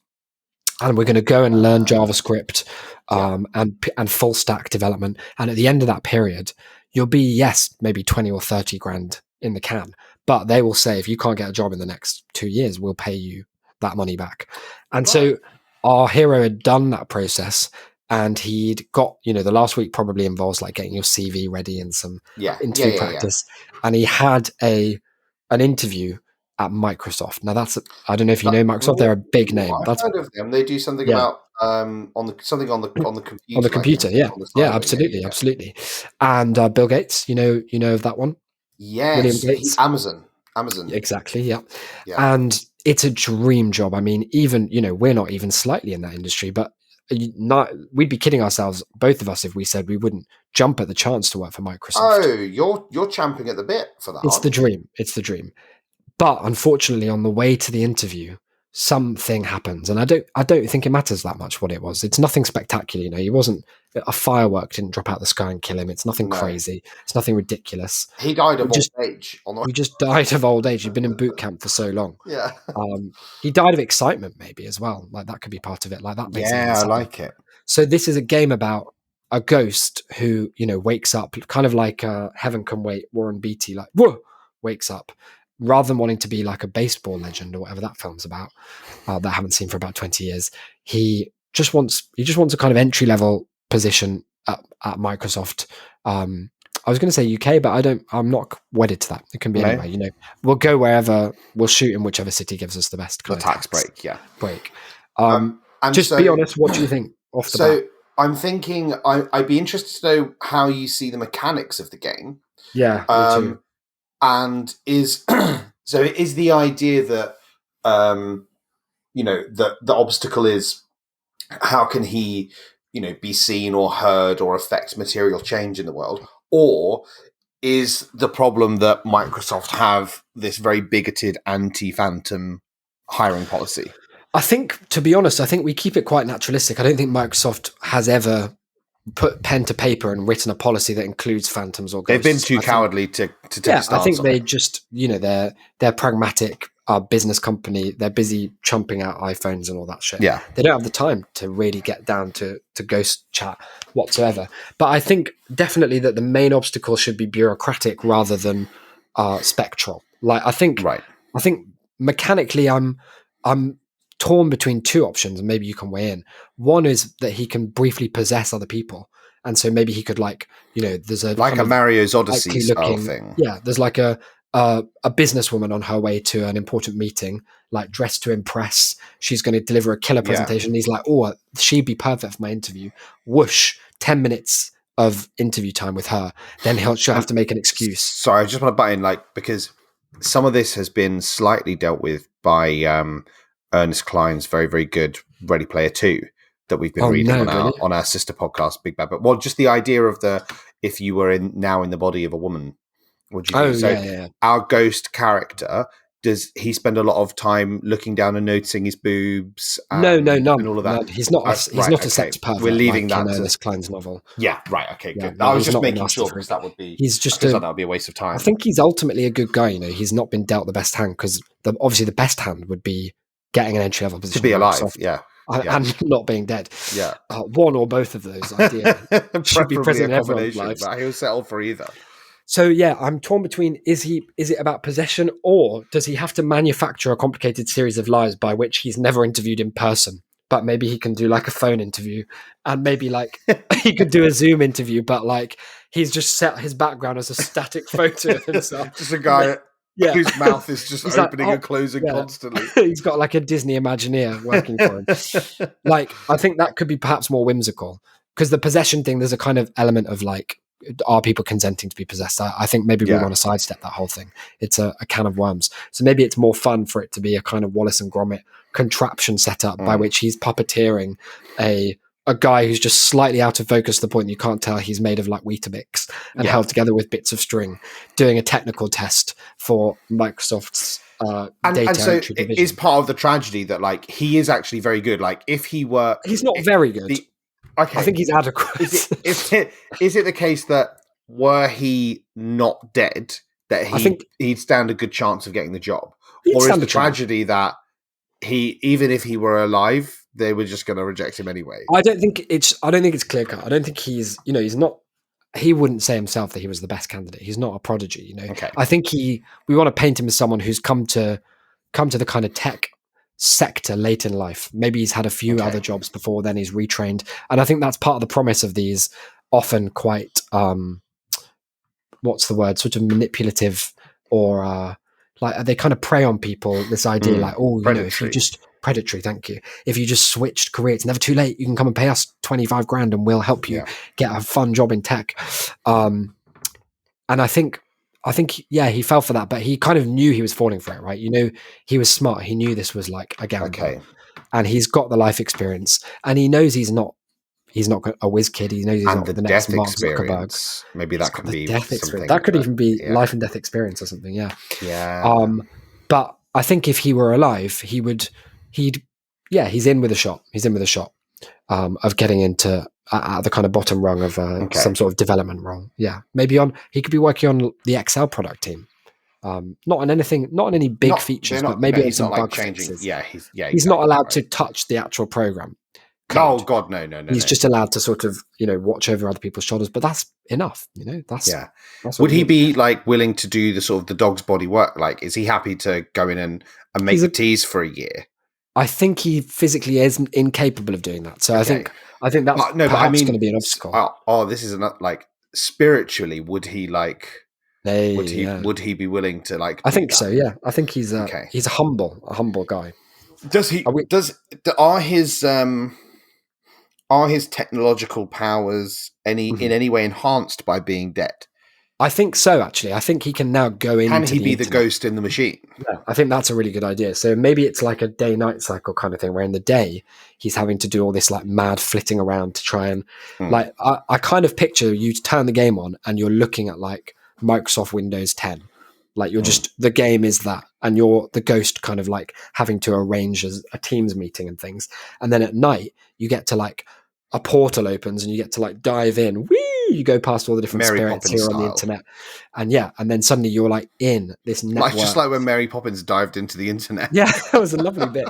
and we're going to go and learn JavaScript and full stack development, and at the end of that period you'll be maybe 20 or 30 grand in the can. But they will say, if you can't get a job in the next 2 years, we'll pay you that money back. And so our hero had done that process, and he'd got, the last week probably involves like getting your CV ready and some interview practice. And he had an interview at Microsoft. Now I don't know if you know Microsoft, they're a big name.
I've heard of them. They do something about on the computer.
On the computer, absolutely. And Bill Gates, you know of that one?
Yes, Amazon.
Exactly, yeah. And it's a dream job. I mean, even, we're not even slightly in that industry, but we'd be kidding ourselves, both of us, if we said we wouldn't jump at the chance to work for Microsoft.
Oh, you're champing at the bit for that.
It's the dream. But unfortunately, on the way to the interview, something happens, and I don't think it matters that much what it was. It's nothing spectacular, he wasn't, a firework didn't drop out the sky and kill him. It's nothing crazy. It's nothing ridiculous.
He died of old age.
He just died of old age. He'd been in boot camp for so long.
Yeah.
He died of excitement, maybe, as well. Like that could be part of it. Like that.
I like it.
So this is a game about a ghost who, wakes up, kind of like Heaven Can Wait, Warren Beatty, like, whoa, wakes up. Rather than wanting to be like a baseball legend or whatever that film's about, that I haven't seen for about 20 years, he just wants a kind of entry level position at Microsoft. I was going to say UK, but I'm not wedded to that. It can be anywhere. We'll go wherever. We'll shoot in whichever city gives us the best kind of
tax break. Yeah,
break. And just be honest. What do you think off the bat?
I'm thinking I'd be interested to know how you see the mechanics of the game.
Yeah, me too.
And is so is the idea that the obstacle is how can he be seen or heard or affect material change in the world, or is the problem that Microsoft have this very bigoted anti-Phantom hiring policy?
I think, to be honest, I think we keep it quite naturalistic. I don't think Microsoft has ever put pen to paper and written a policy that includes phantoms or ghosts.
They've been too cowardly to take a stance.
I think they just, they're pragmatic business company. They're busy chumping out iPhones and all that shit.
Yeah.
They don't have the time to really get down to ghost chat whatsoever. But I think definitely that the main obstacle should be bureaucratic rather than spectral. I think mechanically I'm torn between two options, and maybe you can weigh in. One is that he can briefly possess other people, and so maybe he could there's a
Mario's Odyssey style thing.
Yeah, there's a businesswoman on her way to an important meeting, dressed to impress. She's going to deliver a killer presentation. Yeah. He's like, oh, she'd be perfect for my interview. Whoosh, 10 minutes of interview time with her. Then she'll have to make an excuse.
Sorry, I just want to butt in, because some of this has been slightly dealt with by Ernest Cline's very, very good Ready Player 2 that we've been reading on our sister podcast, Big Bad. But just the idea of if you were in the body of a woman, would you do? So our ghost character, does he spend a lot of time looking down and noticing his boobs?
No,
and all of that.
No, he's not. He's not a sex pervert.
We're leaving that
in Ernest Cline's novel.
Yeah, right. Okay, good. I was just making sure because that would be.
He's just
that would be a waste of time.
I think he's ultimately a good guy. He's not been dealt the best hand because obviously the best hand would be getting an entry level position
to be alive. And
not being dead.
Yeah,
one or both of those ideally should be present in everyone's lives.
But he'll settle for either.
So I'm torn between is it about possession, or does he have to manufacture a complicated series of lies by which he's never interviewed in person, but maybe he can do a phone interview, and maybe he could do a Zoom interview, but he's just set his background as a static photo of himself.
Just a guy whose mouth is just opening and closing constantly.
He's got a Disney Imagineer working for him. I think that could be perhaps more whimsical, because the possession thing, there's a kind of element of are people consenting to be possessed? I think maybe we want to sidestep that whole thing. It's a can of worms. So maybe it's more fun for it to be a kind of Wallace and Gromit contraption setup by which he's puppeteering a guy who's just slightly out of focus to the point that you can't tell he's made of Weetabix and held together with bits of string, doing a technical test for Microsoft's data
and so
entry division.
It is part of the tragedy that he is actually very good. If he were,
he's not very good.
Okay.
I think he's adequate.
Is it the case that were he not dead, that he'd stand a good chance of getting the job? Or is the tragedy that even if he were alive, they were just going to reject him anyway?
I don't think it's clear cut. I don't think he's not. He wouldn't say himself that he was the best candidate. He's not a prodigy.
Okay.
I think we want to paint him as someone who's come to the kind of tech sector late in life. Maybe he's had a few other jobs before then, he's retrained, and I think that's part of the promise of these often quite what's the word, sort of manipulative, or they kind of prey on people, this idea if you just predatory, thank you, if you just switched career, it's never too late, you can come and pay us 25 grand and we'll help you get a fun job in tech. And I think he fell for that, but he kind of knew he was falling for it, right? He was smart. He knew this was a gamble, and he's got the life experience, and he knows he's not a whiz kid. He knows he's not the next Mark Zuckerberg.
Maybe that could be
death experience. That could even be life and death experience or something. Yeah.
Yeah.
But I think if he were alive, he's in with a shot. He's in with a shot of getting into at the kind of bottom rung of some sort of development role. Yeah, maybe he could be working on the Excel product team. Not on any big features, but maybe on some bug fixes. He's not allowed to touch the actual program.
Oh God, no.
He's just allowed to sort of watch over other people's shoulders, but that's enough. That's
would he be willing to do the sort of the dog's body work? Is he happy to go in and make the teas for a year?
I think he physically is incapable of doing that. So I think that's perhaps going to be an obstacle.
This is not spiritually. Would he would he be willing to
I think so. Yeah, I think he's a humble guy.
Does he? Are his are his technological powers in any way enhanced by being dead?
I think so, actually. I think he can now go into
Can he be
internet.
the ghost in the machine?
Yeah, I think that's a really good idea. So maybe it's like a day-night cycle kind of thing, where in the day he's having to do all this like mad flitting around to try and like I kind of picture you turn the game on and you're looking at like Microsoft Windows 10. Like you're just the game is that, and you're the ghost kind of like having to arrange a Teams meeting and things. And then at night you get to like a portal opens and you get to like dive in. Whee! You go past all the different
Mary
spirits
Poppins
here
style.
on the internet, and then suddenly you're like in this network.
Just like when Mary Poppins dived into the internet.
Yeah, that was a lovely bit.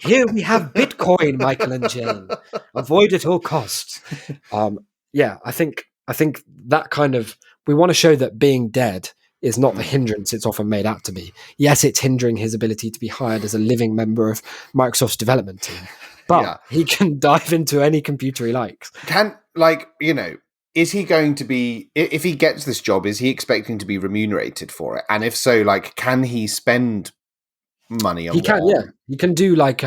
Here we have Bitcoin, Michael and Jane. Avoid at all costs. Yeah, I think that kind of, we want to show that being dead is not the hindrance it's often made out to be. Yes, it's hindering his ability to be hired as a living member of Microsoft's development team, but he can dive into any computer he likes.
Is he going to be, if he gets this job, is he expecting to be remunerated for it? And if so, like, can he spend money on
He can, yeah. He can do like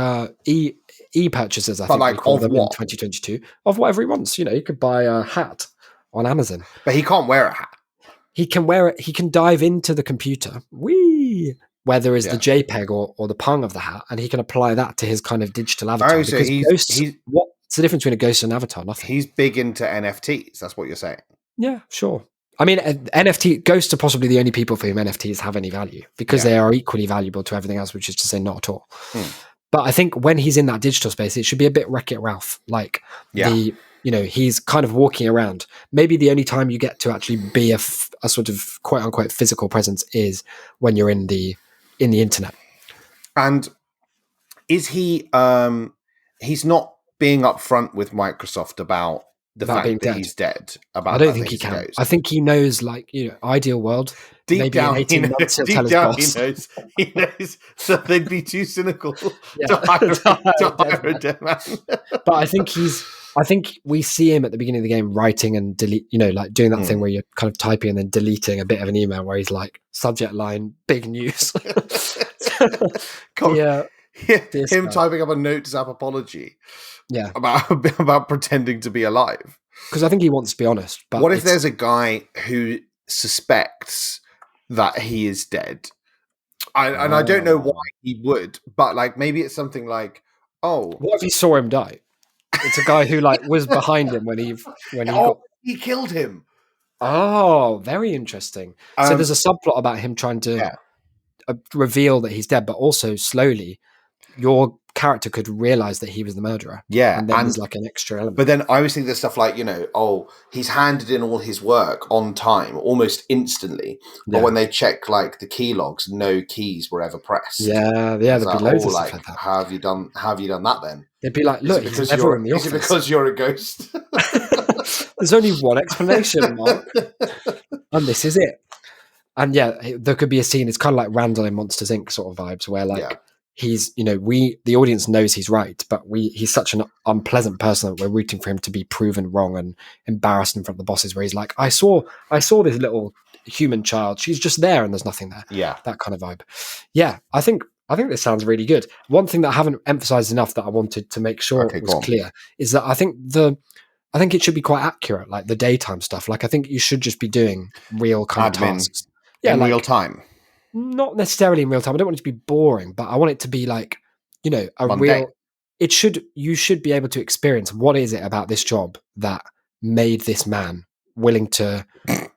e-purchases, I think,
like,
we call
of
them
what?
in 2022, of whatever he wants. You know, he could buy a hat on Amazon.
But he can't wear a hat.
He can wear it. He can dive into the computer, where there is the JPEG or the PNG of the hat, and he can apply that to his kind of digital avatar.
Oh, so
what's the difference between a ghost and an avatar? Nothing.
He's big into NFTs. That's what you're saying.
Yeah, sure. I mean, NFT ghosts are possibly the only people for whom NFTs have any value, because they are equally valuable to everything else, which is to say not at all. But I think when he's in that digital space, it should be a bit Wreck-It Ralph. Like he's kind of walking around. Maybe the only time you get to actually be a sort of quote unquote physical presence is when you're in the internet.
And is he? He's not being upfront with Microsoft about the fact that he's dead.
I don't think he can. Goes. I think he knows, like, ideal world.
Deep down, he knows that they'd be too cynical to hire a dead man.
But I think we see him at the beginning of the game writing and delete, like doing that thing where you're kind of typing and then deleting a bit of an email where he's like, subject line, big news.
Him typing up a notes app apology.
Yeah,
about pretending to be alive.
Because I think he wants to be honest. But
what if there's a guy who suspects that he is dead? And I don't know why he would, but like maybe it's something like,
what if he saw him die? It's a guy who like was behind him when
he killed him.
Oh, very interesting. So there's a subplot about him trying to reveal that he's dead, but also slowly your character could realize that he was the murderer.
Yeah.
And then there's like an extra element.
But then I always think there's stuff like, he's handed in all his work on time, almost instantly. But when they check like the key logs, no keys were ever pressed.
Yeah, there'd be loads of stuff like that.
How have you done that then?
They'd be like, look, he's never in the office.
Is it because you're a ghost?
There's only one explanation, Mark. And this is it. And there could be a scene, it's kind of like Randall in Monsters, Inc. sort of vibes, where like he's, the audience knows he's right, but he's such an unpleasant person that we're rooting for him to be proven wrong and embarrassed in front of the bosses, where he's like, I saw this little human child. She's just there and there's nothing there.
Yeah.
That kind of vibe. Yeah. I think this sounds really good. One thing that I haven't emphasized enough that I wanted to make sure was clear is that I think it should be quite accurate, like the daytime stuff. Like I think you should just be doing real kind of tasks.
Yeah, in real time.
Not necessarily in real time. I don't want it to be boring, but I want it to be like, real. You should be able to experience what is it about this job that made this man willing to
give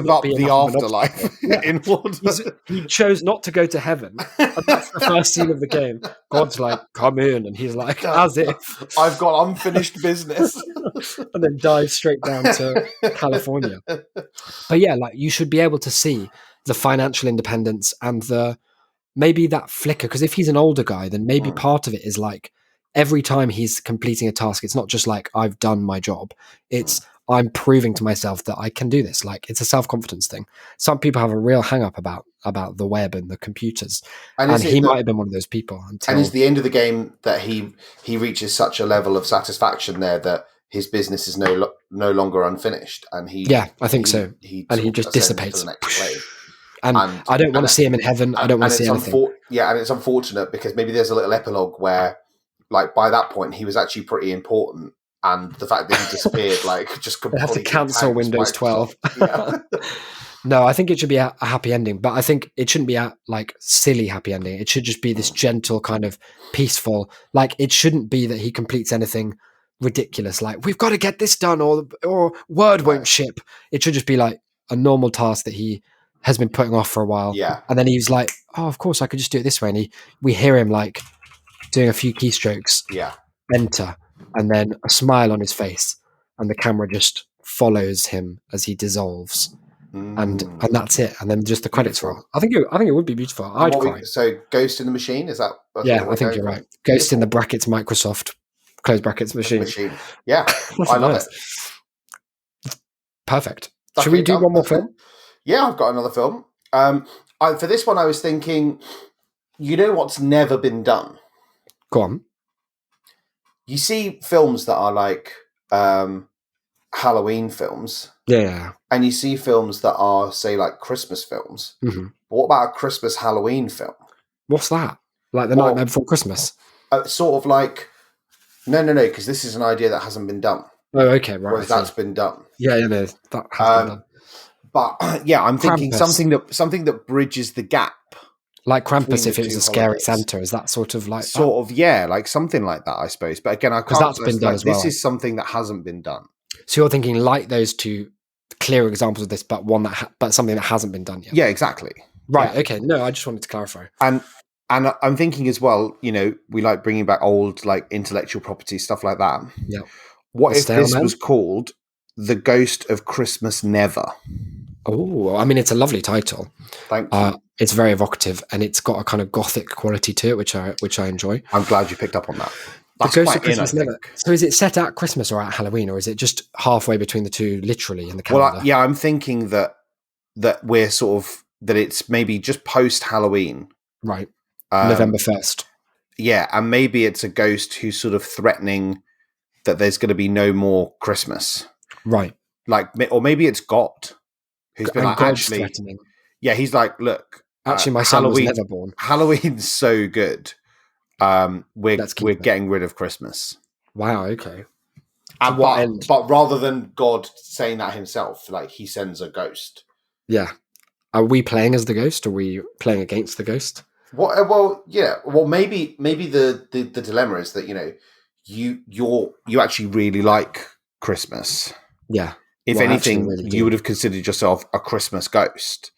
up the afterlife in order.
He chose not to go to heaven. And that's the first scene of the game. God's like, come in, and he's like, as if
I've got unfinished business,
and then dives straight down to California. But yeah, like you should be able to see the financial independence and maybe that flicker. Because if he's an older guy, then maybe part of it is like every time he's completing a task, it's not just like I've done my job. It's I'm proving to myself that I can do this. Like it's a self-confidence thing. Some people have a real hang-up about the web and the computers. And he might have been one of those people.
And is the end of the game that he reaches such a level of satisfaction there that his business is no longer unfinished? And
I think so. He just dissipates. The next play. And I don't want to see him in heaven. I don't want to see anything.
And it's unfortunate because maybe there's a little epilogue where like by that point he was actually pretty important, and the fact that he disappeared like just completely
they have to cancel Windows 12.
Yeah.
No, I think it should be a happy ending, but I think it shouldn't be a like silly happy ending. It should just be this gentle kind of peaceful. Like it shouldn't be that he completes anything ridiculous, like we've got to get this done, or Word won't ship. It should just be like a normal task that he has been putting off for a while.
Yeah,
and then he's like, "Oh, of course I could just do it this way." And we hear him like doing a few keystrokes.
Yeah,
enter, and then a smile on his face, and the camera just follows him as he dissolves. And that's it, and then just the credits roll. I think it would be beautiful. I'd cry.
So, Ghost in the Machine, is that?
Yeah, I think you're right. Ghost in the brackets Microsoft close brackets machine.
Yeah, I love
it. Perfect. Should we do one more film?
Yeah, I've got another film. For this one, I was thinking, you know what's never been done?
Go on.
You see films that are like Halloween films.
Yeah.
And you see films that are, say, like Christmas films.
Mm-hmm.
But what about a Christmas Halloween film?
What's that? Like The Nightmare Before Christmas?
Sort of like... No, because this is an idea that hasn't been done.
Oh, okay, right.
Whereas that's been done.
Yeah, no, that has been done.
But, yeah, I'm thinking something that bridges the gap.
Like Krampus, if it was a scary Santa, is that sort of like
yeah, like something like that, I suppose. But again, I can't...
that's been done as well.
This is something that hasn't been done.
So you're thinking like those two clear examples of this, but but something that hasn't been done yet.
Yeah, exactly.
Right. Yeah. Okay. No, I just wanted to clarify.
And I'm thinking as well, you know, we like bringing back old like intellectual property stuff like that.
Yeah.
What if this was called The Ghost of Christmas Never?
Oh, I mean, it's a lovely title.
Thank you.
It's very evocative, and it's got a kind of gothic quality to it, which I enjoy.
I'm glad you picked up on that.
That's the Ghost of Christmas Never. So is it set at Christmas or at Halloween, or is it just halfway between the two, literally in the calendar?
Well, I'm thinking that we're sort of that it's maybe just post Halloween,
right? November 1st.
Yeah, and maybe it's a ghost who's sort of threatening that there's going to be no more Christmas,
right?
Like, or maybe it's God who's been like,
God's
actually
threatening.
Yeah, he's like, look,
actually, my son was never born.
Halloween's so good. We're getting rid of Christmas.
Wow. Okay.
But rather than God saying that himself, like he sends a ghost.
Yeah. Are we playing as the ghost? Or are we playing against the ghost?
Well, yeah. Well, maybe the dilemma is that, you know, you actually really like Christmas.
Yeah.
If anything, really you would have considered yourself a Christmas ghost.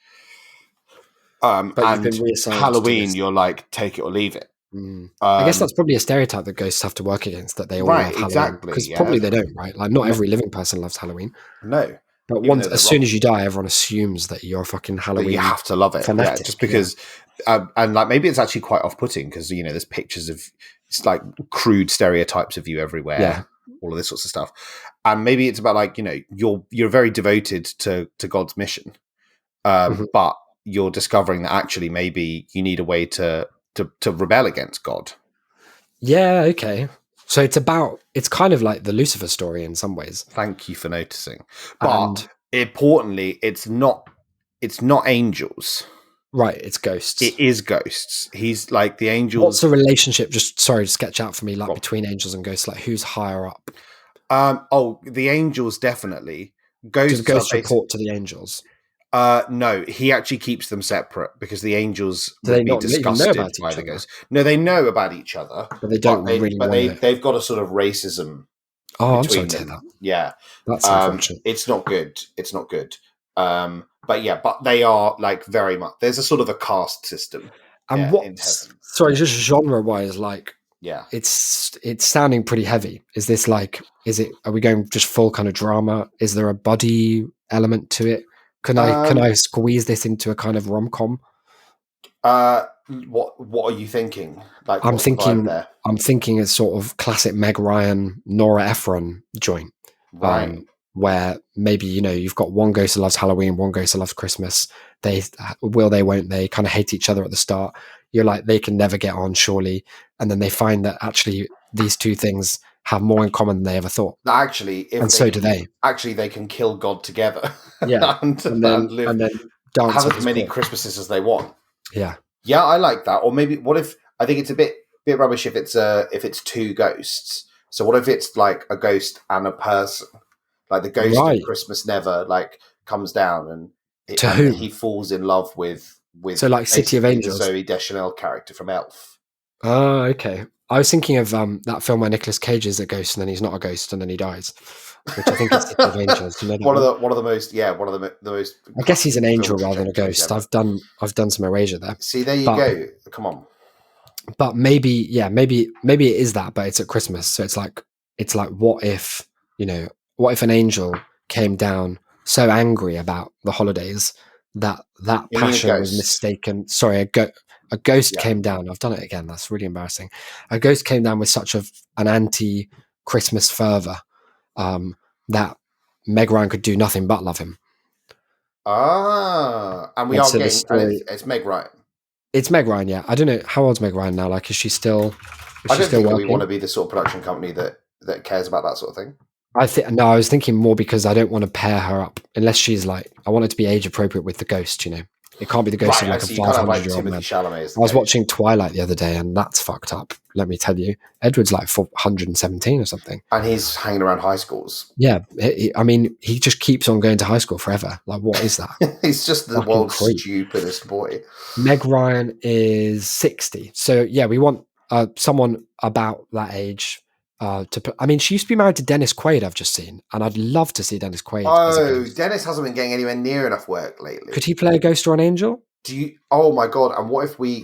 But and Halloween, you're like, take it or leave it.
I guess that's probably a stereotype that ghosts have to work against, that they all love Halloween. Exactly. Because probably they don't, right? Like, not every living person loves Halloween.
No.
But as soon as you die, everyone assumes that you're a fucking Halloween.
You have to love it.
Fanatic.
Yeah, just because, and like maybe it's actually quite off-putting because, you know, there's pictures of, it's like crude stereotypes of you everywhere.
Yeah.
All of this sorts of stuff. And maybe it's about like, you know, you're very devoted to God's mission. But you're discovering that actually maybe you need a way to rebel against God.
Yeah, okay. So it's kind of like the Lucifer story in some ways.
Thank you for noticing. But importantly, it's not angels.
Right, it's ghosts.
It is ghosts. He's like the angels.
What's the relationship, just sorry to sketch out for me, like between angels and ghosts? Like who's higher up?
The angels definitely. Ghosts.
Do the ghosts report to the angels?
No, he actually keeps them separate because the angels
would
be disgusted by the ghosts. No, they know about each other,
but they don't really.
But they've got a sort of racism.
Oh, I'm sorry to hear that.
Yeah,
that's unfortunate.
It's not good. It's not good. But they are like very much. There's a sort of a caste system.
And sorry, just genre wise, like.
Yeah,
it's sounding pretty heavy. Is this like? Are we going just full kind of drama? Is there a buddy element to it? Can I squeeze this into a kind of rom-com?
What are you thinking? Like,
I'm thinking a sort of classic Meg Ryan, Nora Ephron joint,
right?
Where maybe, you know, you've got one ghost that loves Halloween, one ghost that loves Christmas. They won't they kind of hate each other at the start. You're like, they can never get on, surely, and then they find that actually these two things have more in common than they ever thought.
Actually,
so do they.
Actually, they can kill God together.
Yeah,
and then
dance
have as many Christmases as they want.
Yeah,
I like that. Or maybe, what if? I think it's a bit bit rubbish if it's two ghosts. So what if it's like a ghost and a person? Like the ghost of Christmas Never like comes down and he falls in love with
so like City of Angels,
the Zooey Deschanel character from Elf.
Oh, okay. I was thinking of that film where Nicolas Cage is a ghost and then he's not a ghost and then he dies, which I think is City of Angels. You know
one of the most.
I guess he's an angel rather than a ghost. I've done some erasure there.
See, there you go. Come on.
But maybe it is that, but it's at Christmas, so it's like what if an angel came down so angry about the holidays that passion was mistaken. Sorry, a ghost came down. I've done it again. That's really embarrassing. A ghost came down with such an anti-Christmas fervor that Meg Ryan could do nothing but love him.
And we are getting. It's Meg Ryan.
It's Meg Ryan, yeah. I don't know, how old's Meg Ryan now? Like, is she still?
I don't think we want to be the sort of production company that cares about that sort of thing.
I was thinking more because I don't want to pair her up unless she's like, I want it to be age appropriate with the ghost. It can't be the ghost of like a 500-year-old man. I was watching Twilight the other day, and that's fucked up. Let me tell you, Edward's like 417 or something,
and he's hanging around high schools.
Yeah, he just keeps on going to high school forever. Like, what is that?
He's just the world's stupidest boy.
Meg Ryan is 60, so yeah, we want someone about that age. She used to be married to Dennis Quaid, I've just seen, and I'd love to see Dennis Quaid.
Oh, Dennis hasn't been getting anywhere near enough work lately.
Could he play a ghost or an angel?
Oh my God. And what if we,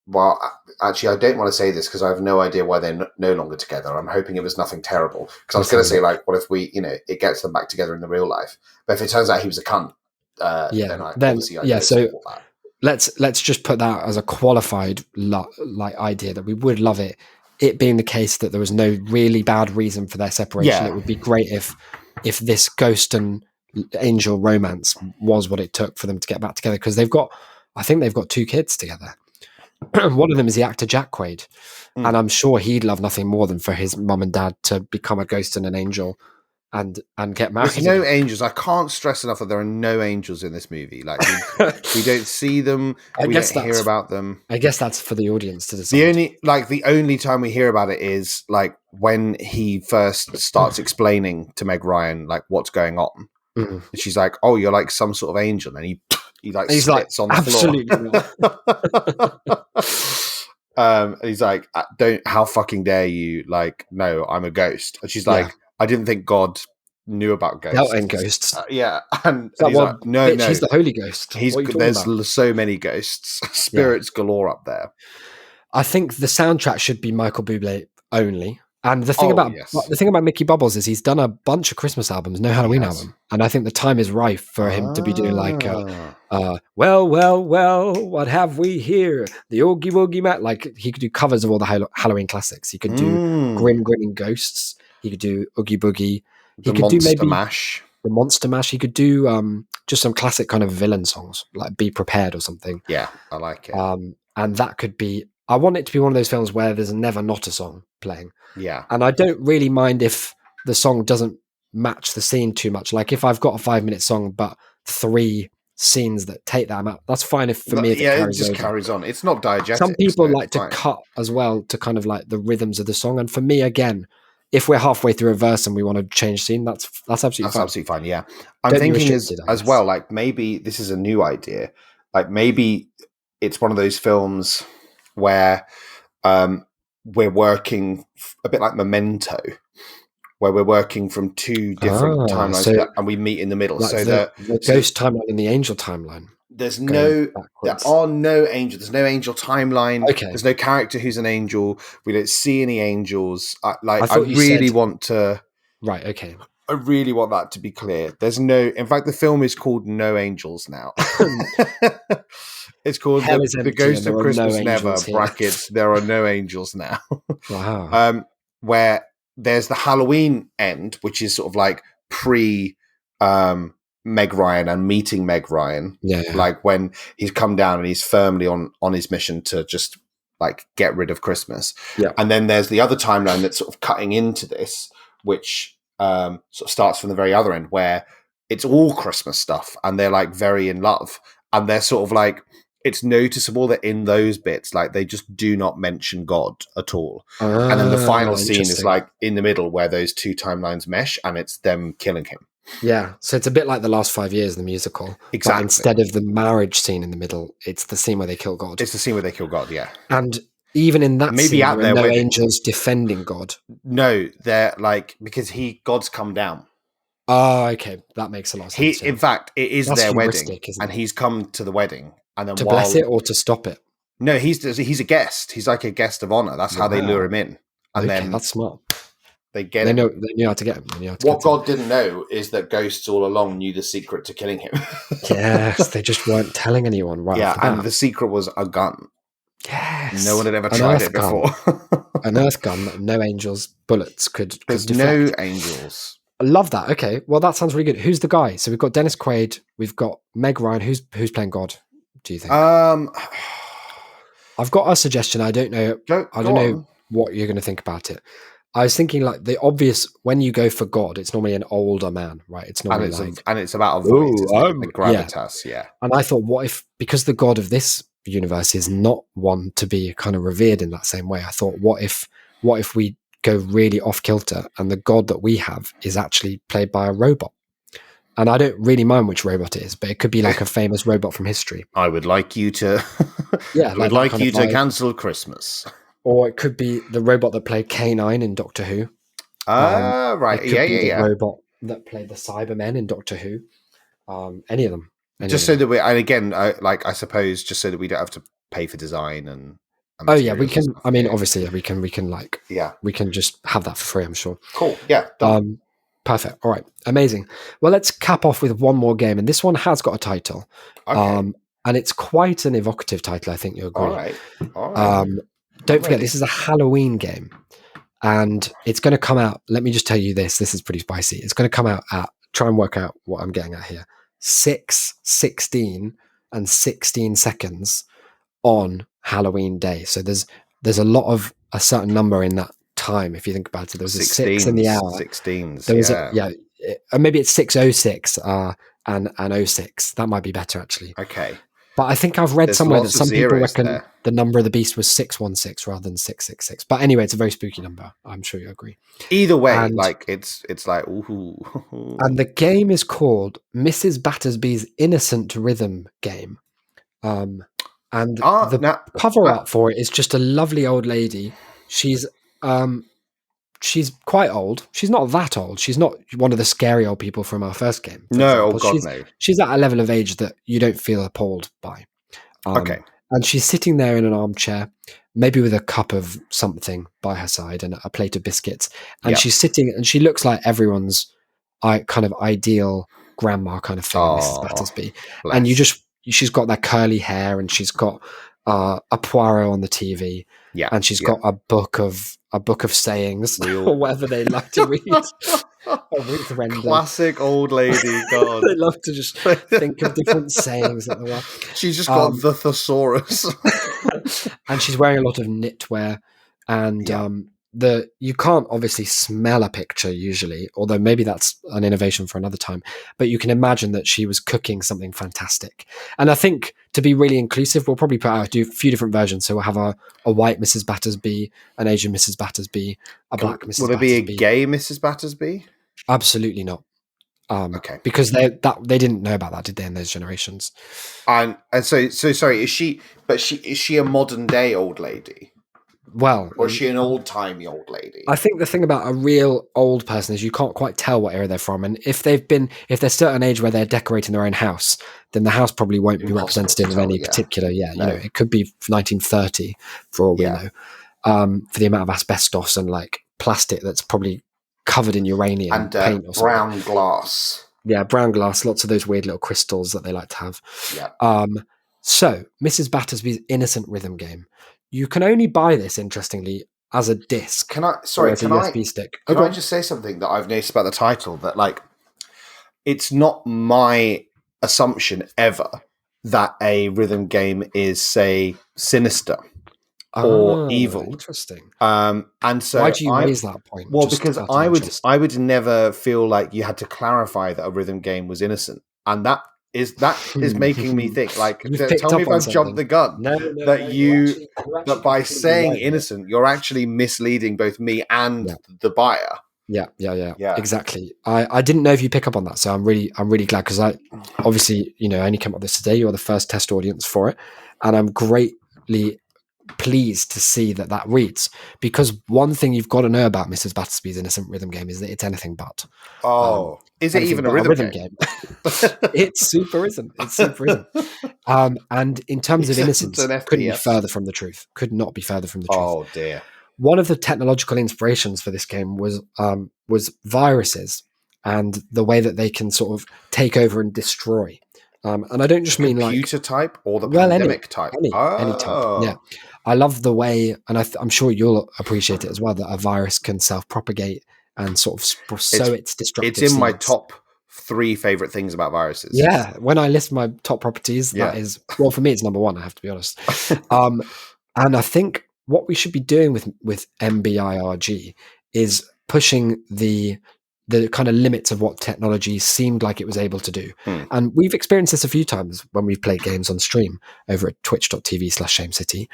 well, actually, I don't want to say this because I have no idea why they're no longer together. I'm hoping it was nothing terrible. Because I was going to say, like, what if we, it gets them back together in the real life? But if it turns out he was a cunt, then
so let's just put that as a qualified idea that we would love it. It being the case that there was no really bad reason for their separation. It would be great if this ghost and angel romance was what it took for them to get back together, because I think they've got 2 kids together. One of them is the actor Jack Quaid, and I'm sure he'd love nothing more than for his mum and dad to become a ghost and an angel and get married.
There's no angels. I can't stress enough that there are no angels in this movie. Like we don't see them. We don't hear about them.
I guess that's for the audience to decide.
The only time we hear about it is like when he first starts explaining to Meg Ryan like what's going on. Mm-hmm. And she's like, "Oh, you're like some sort of angel," and he's spits on the floor. And he's like, how fucking dare you? Like, no, I'm a ghost. And she's like, I didn't think God knew about ghosts.
And ghosts.
And he's like, no.
He's the Holy Ghost.
There's so many ghosts, spirits galore up there.
I think the soundtrack should be Michael Bublé only. And the thing about Mickey Bubbles is he's done a bunch of Christmas albums, no Halloween album, and I think the time is ripe for him to be doing like, well, what have we here? The Oogie Woogie Man. Like, he could do covers of all the Halloween classics. He could do Grim Grinning Ghosts. He could do Oogie Boogie. He could do maybe
Mash.
The Monster Mash. He could do just some classic kind of villain songs, like Be Prepared or something.
Yeah, I like it.
And that could be. I want it to be one of those films where there's never not a song playing.
Yeah.
And I don't really mind if the song doesn't match the scene too much. Like if I've got a 5-minute song, but 3 scenes that take that amount, that's fine if it
carries on. It's not diegetic.
Some people like to cut as well to kind of like the rhythms of the song. And for me, again, if we're halfway through a verse and we want to change scene, that's absolutely fine.
Absolutely fine, yeah. I'm thinking as well, like maybe this is a new idea. Like maybe it's one of those films where we're working a bit like Memento, where we're working from 2 different timelines and we meet in the middle.
Like
so
the ghost timeline and the angel timeline.
There are no angels. There's no angel timeline.
Okay.
There's no character who's an angel. We don't see any angels. I really want that to be clear. There's no. In fact, the film is called No Angels now. It's called the Ghost of Christmas Never. Brackets. There are no angels now.
Wow.
Where there's the Halloween end, which is sort of like pre Meg Ryan and meeting Meg Ryan.
Yeah.
Like when he's come down and he's firmly on his mission to just like get rid of Christmas.
Yeah.
And then there's the other timeline that's sort of cutting into this, which sort of starts from the very other end, where it's all Christmas stuff and they're like very in love and they're sort of like it's noticeable that in those bits, like they just do not mention God at all. And then the final scene is like in the middle where those two timelines mesh, and it's them killing him.
Yeah, so it's a bit like The Last 5 Years, the musical.
Exactly.
But instead of the marriage scene in the middle, it's the scene where they kill God.
It's the scene where they kill God, yeah.
And even in that scene, there are no angels defending God.
No, they're like, because God's come down.
Oh, okay. That makes a lot of sense.
In fact, it is their wedding, and he's come to the wedding. And then
to bless it or to stop it?
No, he's a guest. He's like a guest of honor. That's how they lure him in. And then
that's smart.
They get
him. They knew how to get him.
What God didn't know is that ghosts all along knew the secret to killing him.
Yes, they just weren't telling anyone. Right?
Yeah, and the secret was a gun.
Yes,
no one had ever tried it before.
An earth gun that no angels' bullets could.
There's no angels.
I love that. Okay, well that sounds really good. Who's the guy? So we've got Dennis Quaid. We've got Meg Ryan. Who's playing God? Do you think? I've got a suggestion. I don't know. I don't know what you're going to think about it. I was thinking like the obvious when you go for God, it's normally an older man, right? It's normally
and it's about a voice, the gravitas, yeah.
And I thought, what if because the God of this universe is not one to be kind of revered in that same way? I thought, what if we go really off kilter and the God that we have is actually played by a robot? And I don't really mind which robot it is, but it could be like a famous robot from history.
I would like you to, I would like you to cancel Christmas.
Or it could be the robot that played K9 in Doctor Who.
Right.
It could be the robot that played the Cybermen in Doctor Who. Any of them.
So that we, and again, I suppose, just so that we don't have to pay for design and
oh yeah, we can. I mean, obviously, we can like,
yeah,
we can just have that for free. I'm sure.
Cool. Yeah. Done.
Perfect. All right. Amazing. Well, let's cap off with one more game, and this one has got a title.
Okay.
And it's quite an evocative title. I think you'll agree.
All right.
Don't forget, this is a Halloween game, and it's going to come out. Let me just tell you this. This is pretty spicy. It's going to come out at. Try and work out what I'm getting at here. 6, 16, and 16 seconds on Halloween day. So there's a lot of a certain number in that time. If you think about it, there was a 6 in the hour.
16s.
There was maybe it's 6:06 and 06. That might be better actually.
Okay.
But I think I've read somewhere that some people reckon the number of the beast was 616 rather than 666. But anyway, it's a very spooky number. I'm sure you agree.
Either way, it's like ooh.
And the game is called Mrs. Battersby's Innocent Rhythm Game. And the cover art for it is just a lovely old lady. She's quite old. She's not that old. She's not one of the scary old people from our first game.
No, oh God, no.
She's at a level of age that you don't feel appalled by.
Okay.
And she's sitting there in an armchair, maybe with a cup of something by her side and a plate of biscuits. And she's sitting, and she looks like everyone's kind of ideal grandma kind of thing, Mrs. Battersby.
Bless.
And she's got that curly hair, and she's got a Poirot on the TV.
Yeah.
And she's got a book of sayings or whatever they like to read.
Classic old lady. God.
They love to just think of different sayings at the while.
She's just got the thesaurus.
And she's wearing a lot of knitwear. And you can't obviously smell a picture usually, although maybe that's an innovation for another time. But you can imagine that she was cooking something fantastic. And I think to be really inclusive, we'll probably do a few different versions. So we'll have a white Mrs. Battersby, an Asian Mrs. Battersby, a black Mrs. Battersby.
Will there be a gay Mrs. Battersby?
Absolutely not.
Okay.
Because they didn't know about that, did they, in those generations?
And so sorry, is she a modern day old lady?
Well,
or is she an old-timey old lady?
I think the thing about a real old person is you can't quite tell what era they're from. And if they're still at an age where they're decorating their own house, then the house probably won't be representative of any particular, it could be 1930 for all we know, for the amount of asbestos and like plastic that's probably covered in uranium
and
paint or
brown glass.
Yeah, brown glass, lots of those weird little crystals that they like to have.
Yeah.
So Mrs. Battersby's Innocent Rhythm Game. You can only buy this, interestingly, as a disc.
Can I
USB stick?
Can I just say something that I've noticed about the title? That like, it's not my assumption ever that a rhythm game is, say, sinister or evil.
Interesting.
And so
why do you raise that point?
Well, because I would never feel like you had to clarify that a rhythm game was innocent, and that is making me think. Like, tell me if I've jumped the gun.
No,
that by saying innocent, you're actually misleading both me and the buyer.
Yeah, exactly. I didn't know if you pick up on that, so I'm really glad, because I obviously, I only came up with this today. You're the first test audience for it, and I'm greatly pleased to see that reads, because one thing you've got to know about Mrs. Battersby's Innocent Rhythm Game is that it's anything but.
Is it even a rhythm game?
It super isn't. It's super isn't. And in terms of innocence, couldn't be further from the truth. Could not be further from the truth.
Oh dear.
One of the technological inspirations for this game was viruses and the way that they can sort of take over and destroy. And I don't just mean like
computer type or the pandemic type.
Any type. Yeah, I love the way, and I'm sure you'll appreciate it as well, that a virus can self-propagate and sort of sow its destructive.
It's in my top 3 favorite things about viruses.
Yeah, when I list my top properties, that is, well, for me, it's number 1. I have to be honest. And I think what we should be doing with MBIRG is pushing the kind of limits of what technology seemed like it was able to do. And we've experienced this a few times when we've played games on stream over at twitch.tv/ShameCity,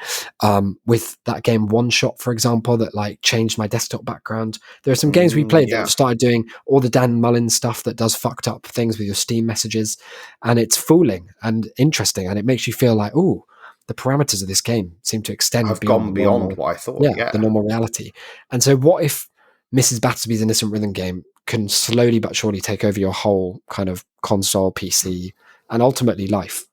with that game One Shot, for example, that like changed my desktop background. There are some games we played that started doing all the Dan Mullins stuff that does fucked up things with your Steam messages, and it's fooling and interesting, and it makes you feel like, ooh, the parameters of this game seem to extend
beyond what I thought.
The normal reality. And so what if Mrs. Battersby's Innocent Rhythm Game can slowly but surely take over your whole kind of console, PC, and ultimately life?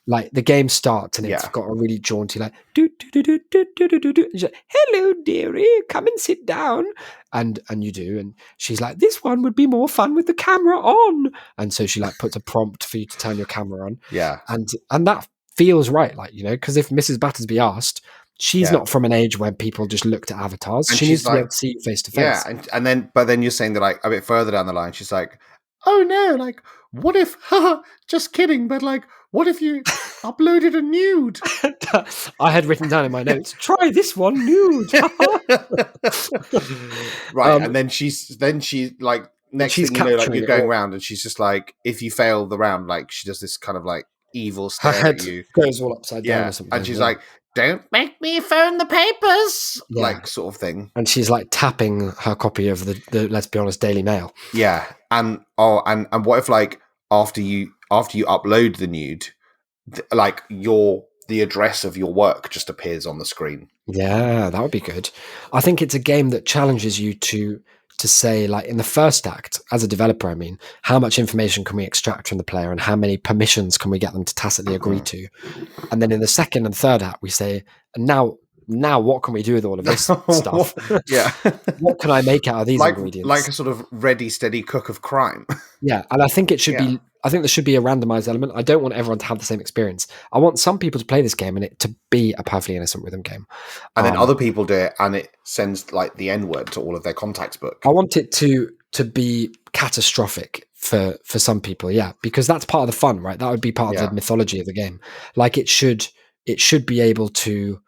Like the game starts and it's got a really jaunty like do do do do do do do do. Like, hello dearie, come and sit down, and you do, and she's like, this one would be more fun with the camera on, and so she like puts a prompt for you to turn your camera on. And that feels right, like, because if Mrs. Battersby asked, she's not from an age where people just looked at avatars. And she needs to be able to see you face to face.
Yeah, but then you're saying that like a bit further down the line, she's like, oh no, like what if? Just kidding, but like what if you uploaded a nude?
I had written down in my notes, try this one nude.
Right, and then she's like next thing you know, like you're going around, and she's just like, if you fail the round, like she does this kind of like evil stare at you,
goes all upside down or something,
and she's like, don't make me phone the papers, like sort of thing.
And she's like tapping her copy of the let's be honest, Daily Mail.
Yeah, and what if like after you upload the nude, like the address of your work just appears on the screen?
Yeah, that would be good. I think it's a game that challenges you to say, like in the first act, as a developer, I mean, how much information can we extract from the player and how many permissions can we get them to tacitly agree to? And then in the second and third act, we say, now what can we do with all of this stuff? What can I make out of these ingredients?
Like a sort of ready, steady cook of crime.
Yeah, and I think it should be. I think there should be a randomized element. I don't want everyone to have the same experience. I want some people to play this game and it to be a perfectly innocent rhythm game.
And then other people do it and it sends like the N-word to all of their contacts book.
I want it to be catastrophic for some people, because that's part of the fun, right? That would be part of the mythology of the game. Like it should be able to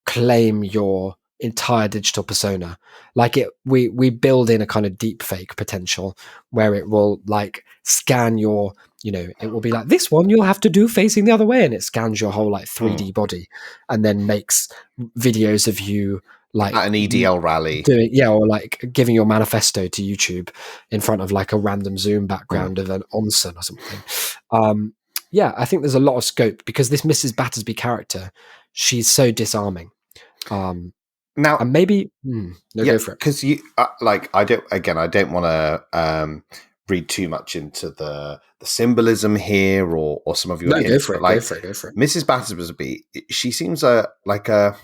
claim your entire digital persona. Like we build in a kind of deep fake potential where it will like scan your, it will be like, this one you'll have to do facing the other way, and it scans your whole like 3D body and then makes videos of you like
at an EDL rally
doing, or like giving your manifesto to YouTube in front of like a random Zoom background of an onsen or something. I think there's a lot of scope because this Mrs. Battersby character, she's so disarming.
Now,
and maybe go for it,
because you I don't want to read too much into the symbolism here or some of your
hints. Go for it.
Mrs. Battersby, she seems like a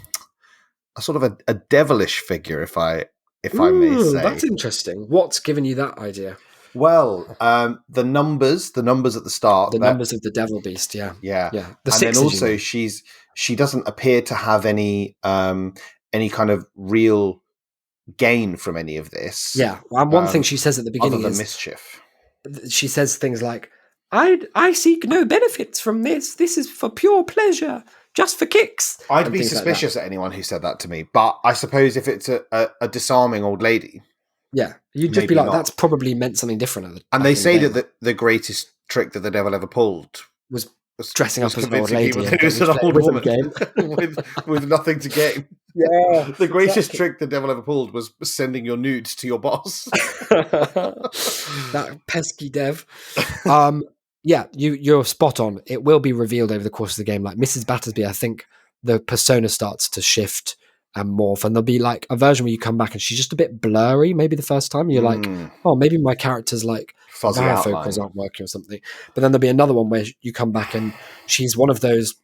sort of a devilish figure, if I may say.
That's interesting. What's given you that idea?
Well, the numbers at the start,
numbers of the devil beast, yeah.
The and then also she doesn't appear to have any kind of real gain from any of this.
Yeah, and one thing she says at the beginning
other than mischief.
She says things like, I seek no benefits from this. This is for pure pleasure, just for kicks.
I'd be suspicious at anyone who said that to me, but I suppose if it's a disarming old lady,
you'd just be like, that's probably meant something different.
And they say that the greatest trick that the devil ever pulled
was dressing up as an old
lady
lady.
It was an old woman
game.
with nothing to gain.
Yeah,
the greatest trick the devil ever pulled was sending your nudes to your boss.
That pesky dev. Yeah, you're spot on. It will be revealed over the course of the game. Like Mrs. Battersby, I think the persona starts to shift and morph, and there'll be like a version where you come back and she's just a bit blurry. Maybe the first time you're like, oh, maybe my character's like
fuzzy
varifocals aren't working or something. But then there'll be another one where you come back and she's one of those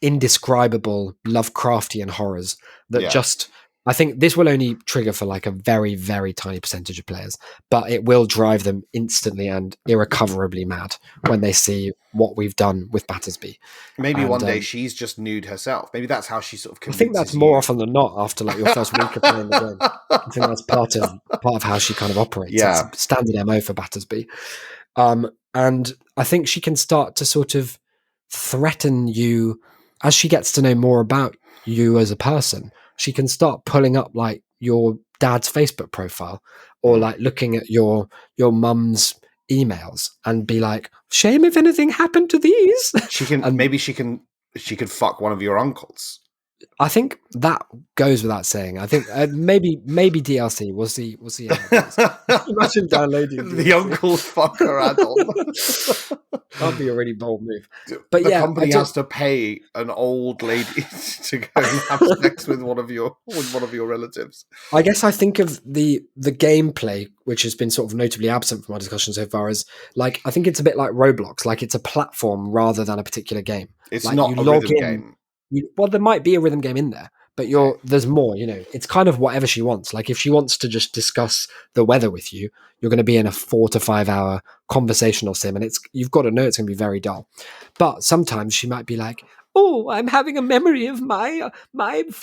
indescribable Lovecraftian horrors that just, I think this will only trigger for like a very, very tiny percentage of players, but it will drive them instantly and irrecoverably mad when they see what we've done with Battersby.
Maybe one day she's just nude herself. Maybe that's how she sort of convinces
I think that's more often than not after like your first week of playing the game. I think that's part of how she kind of operates.
Yeah.
It's standard MO for Battersby. And I think she can start to sort of threaten you as she gets to know more about you as a person. She can start pulling up like your dad's Facebook profile or like looking at your mum's emails and be like, shame if anything happened to these.
She can, and maybe she could fuck one of your uncles.
I think that goes without saying. I think maybe DLC. We'll see. Imagine downloading
the uncle fucker add-on.
That'd be a really bold move.
But the company has to pay an old lady to go and have sex with one of your relatives.
I guess I think of the gameplay, which has been sort of notably absent from our discussion so far, as like I think it's a bit like Roblox. Like it's a platform rather than a particular game.
It's
like,
not a rhythm game.
Well, there might be a rhythm game in there, but there's more, it's kind of whatever she wants. Like if she wants to just discuss the weather with you, you're going to be in a 4 to 5 hour conversational sim, and you've got to know it's going to be very dull. But sometimes she might be like, oh, I'm having a memory of my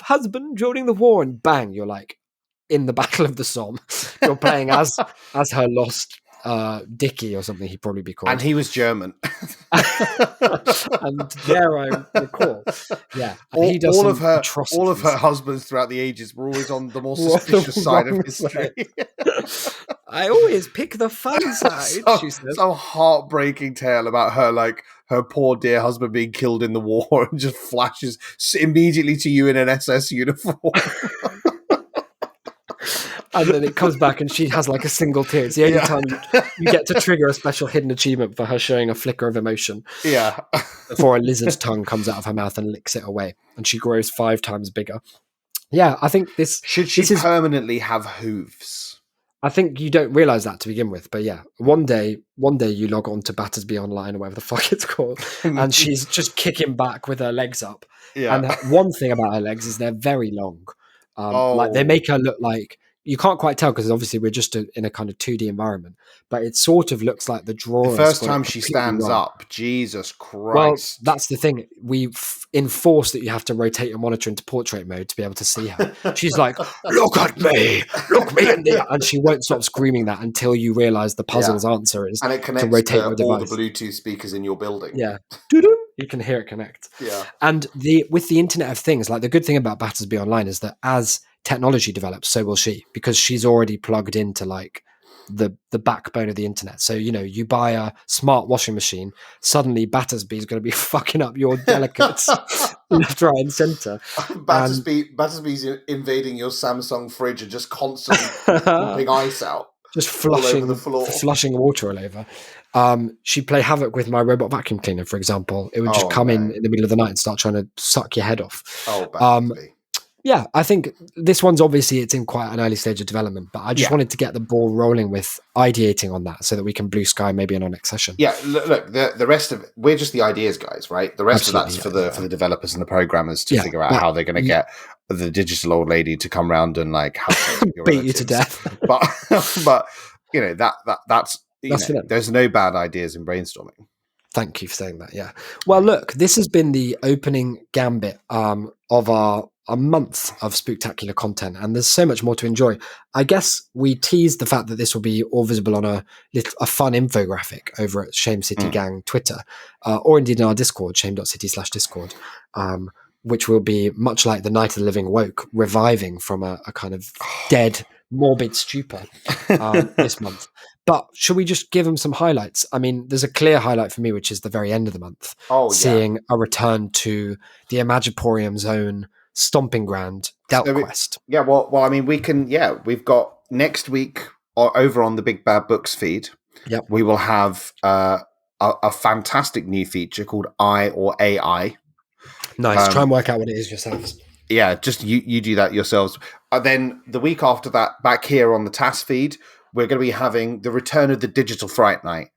husband during the war, and bang, you're like in the Battle of the Somme. You're playing as her lost Dickie or something he'd probably be called.
And he was German.
And dare I recall, he does
all of her husbands throughout the ages were always on the more suspicious side of history.
I always pick the fun side, she says.
Some heartbreaking tale about her, like her poor dear husband being killed in the war, and just flashes immediately to you in an SS uniform.
And then it comes back and she has like a single tear. It's the only time you get to trigger a special hidden achievement for her showing a flicker of emotion.
Yeah.
Before a lizard's tongue comes out of her mouth and licks it away. And she grows 5 times bigger. Yeah, I think this...
Should she permanently have hooves?
I think you don't realise that to begin with. But yeah, one day you log on to Battersby Online or whatever the fuck it's called. And she's just kicking back with her legs up.
Yeah.
And one thing about her legs is they're very long. Like they make her look like... You can't quite tell because obviously we're just in a kind of 2D environment, but it sort of looks like the drawer.
The first time she stands up, Jesus Christ.
Well, that's the thing. We enforce that you have to rotate your monitor into portrait mode to be able to see her. She's like, look at me, look me in the... And she won't stop screaming that until you realise the puzzle's answer is
and it connects
to rotate
to
your
all the
device.
Bluetooth speakers in your building.
Yeah. You can hear it connect.
Yeah.
And with the Internet of Things, like the good thing about Battersby Online is that as technology develops, so will she, because she's already plugged into like the backbone of the internet. So, you buy a smart washing machine, suddenly Battersby is going to be fucking up your delicates left, right, and centre.
Battersby's invading your Samsung fridge and just constantly pumping ice out.
Just flushing water all over. She'd play havoc with my robot vacuum cleaner, for example. It would just come in the middle of the night and start trying to suck your head off.
Oh, Battersby.
Yeah, I think this one's obviously it's in quite an early stage of development, but I just wanted to get the ball rolling with ideating on that so that we can blue sky maybe in our next session.
Yeah, look, the rest of it, we're just the ideas guys, right? The rest of that's for the developers and the programmers to figure out how they're going to get the digital old lady to come round and like
beat you to death.
But that's there's no bad ideas in brainstorming.
Thank you for saying that. Yeah. Well, look, this has been the opening gambit of a month of spooktacular content, and there's so much more to enjoy. I guess we teased the fact that this will be all visible on a fun infographic over at Shame City Gang Twitter, or indeed in our Discord, shame.city/Discord, which will be much like the Night of the Living Woke, reviving from a kind of dead, morbid stupor this month. But should we just give them some highlights? I mean, there's a clear highlight for me, which is the very end of the month. Seeing a return to the Imagiporium's own stomping ground, DeltQuest.
Well, I mean, we can, we've got next week over on the Big Bad Books feed.
Yep.
We will have a fantastic new feature called I or AI.
Nice. Try and work out what it is yourselves.
Yeah, just you do that yourselves. Then the week after that, back here on the TAS feed, we're going to be having the return of the Digital Fright Night.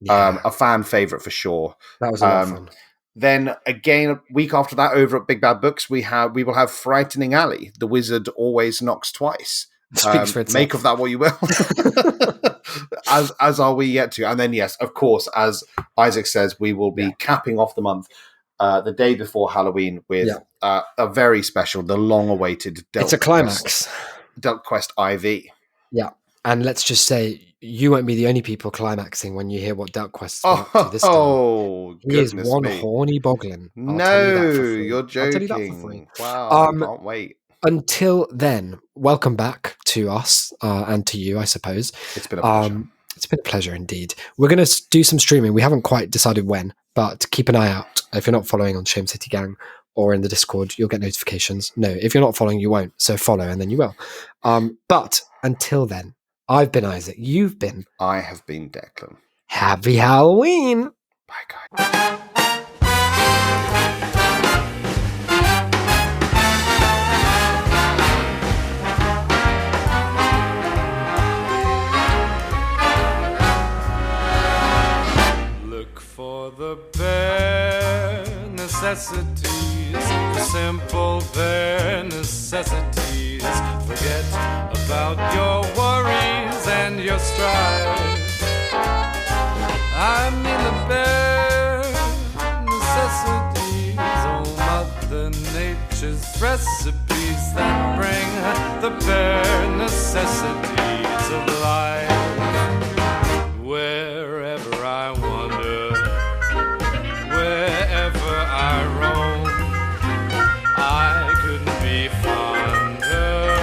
A fan favorite for sure.
That was a lot of fun.
Then again, a week after that, over at Big Bad Books, we will have Frightening Alley. The wizard always knocks twice.
Speaks for itself.
Make of that what you will. as are we yet to. And then, yes, of course, as Isaac says, we will be capping off the month the day before Halloween with a very special, the long-awaited
It's a climax.
DeltQuest IV.
Yeah. And let's just say, you won't be the only people climaxing when you hear what DeltQuest up to this time.
Oh,
he is one horny boglin.
You're joking.
I'll tell you that for free.
Wow, I can't wait.
Until then, welcome back to us and to you, I suppose.
It's been a pleasure.
It's been a pleasure indeed. We're going to do some streaming. We haven't quite decided when, but keep an eye out. If you're not following on Shame City Gang or in the Discord, you'll get notifications. No, if you're not following, you won't. So follow and then you will. But until then, I've been Isaac. You've been.
I have been Declan.
Happy Halloween.
Bye, guys.
The bare necessities, the simple bare necessities. Forget about your worries and your strife. I mean the bare necessities, oh Mother Nature's recipes that bring the bare necessities of life. Wherever I wander, wherever I roam, I couldn't be fonder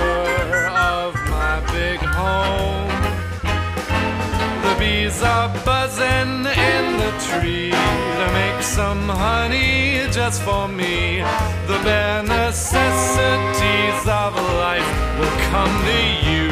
of my big home. The bees are buzzing in the tree to make some honey just for me. The bare necessities of life will come to you.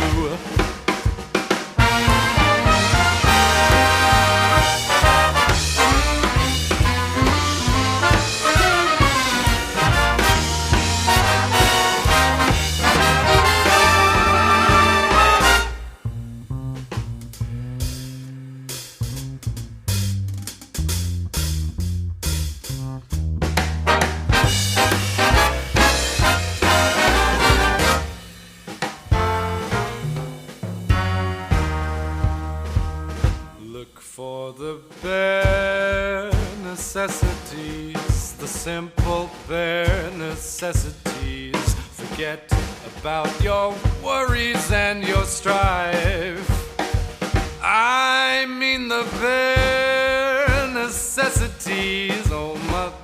For the bare necessities, the simple bare necessities. Forget about your worries and your strife. I mean the bare necessities, oh Mother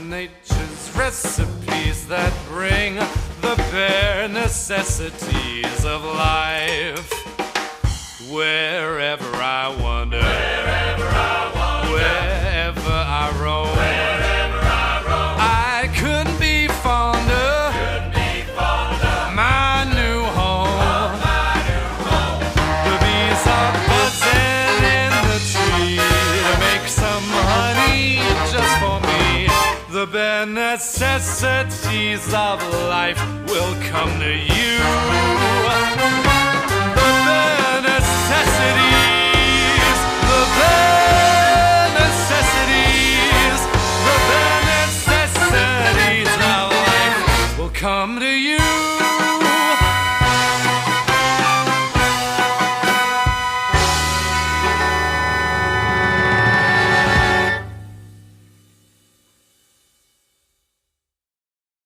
Nature's recipes that bring the bare necessities of life. Wherever I wander, wherever I roam, I couldn't be fonder, my new home. The bees are buzzing in the tree to make some honey just for me. The bare necessities of life will come to you. Come to you.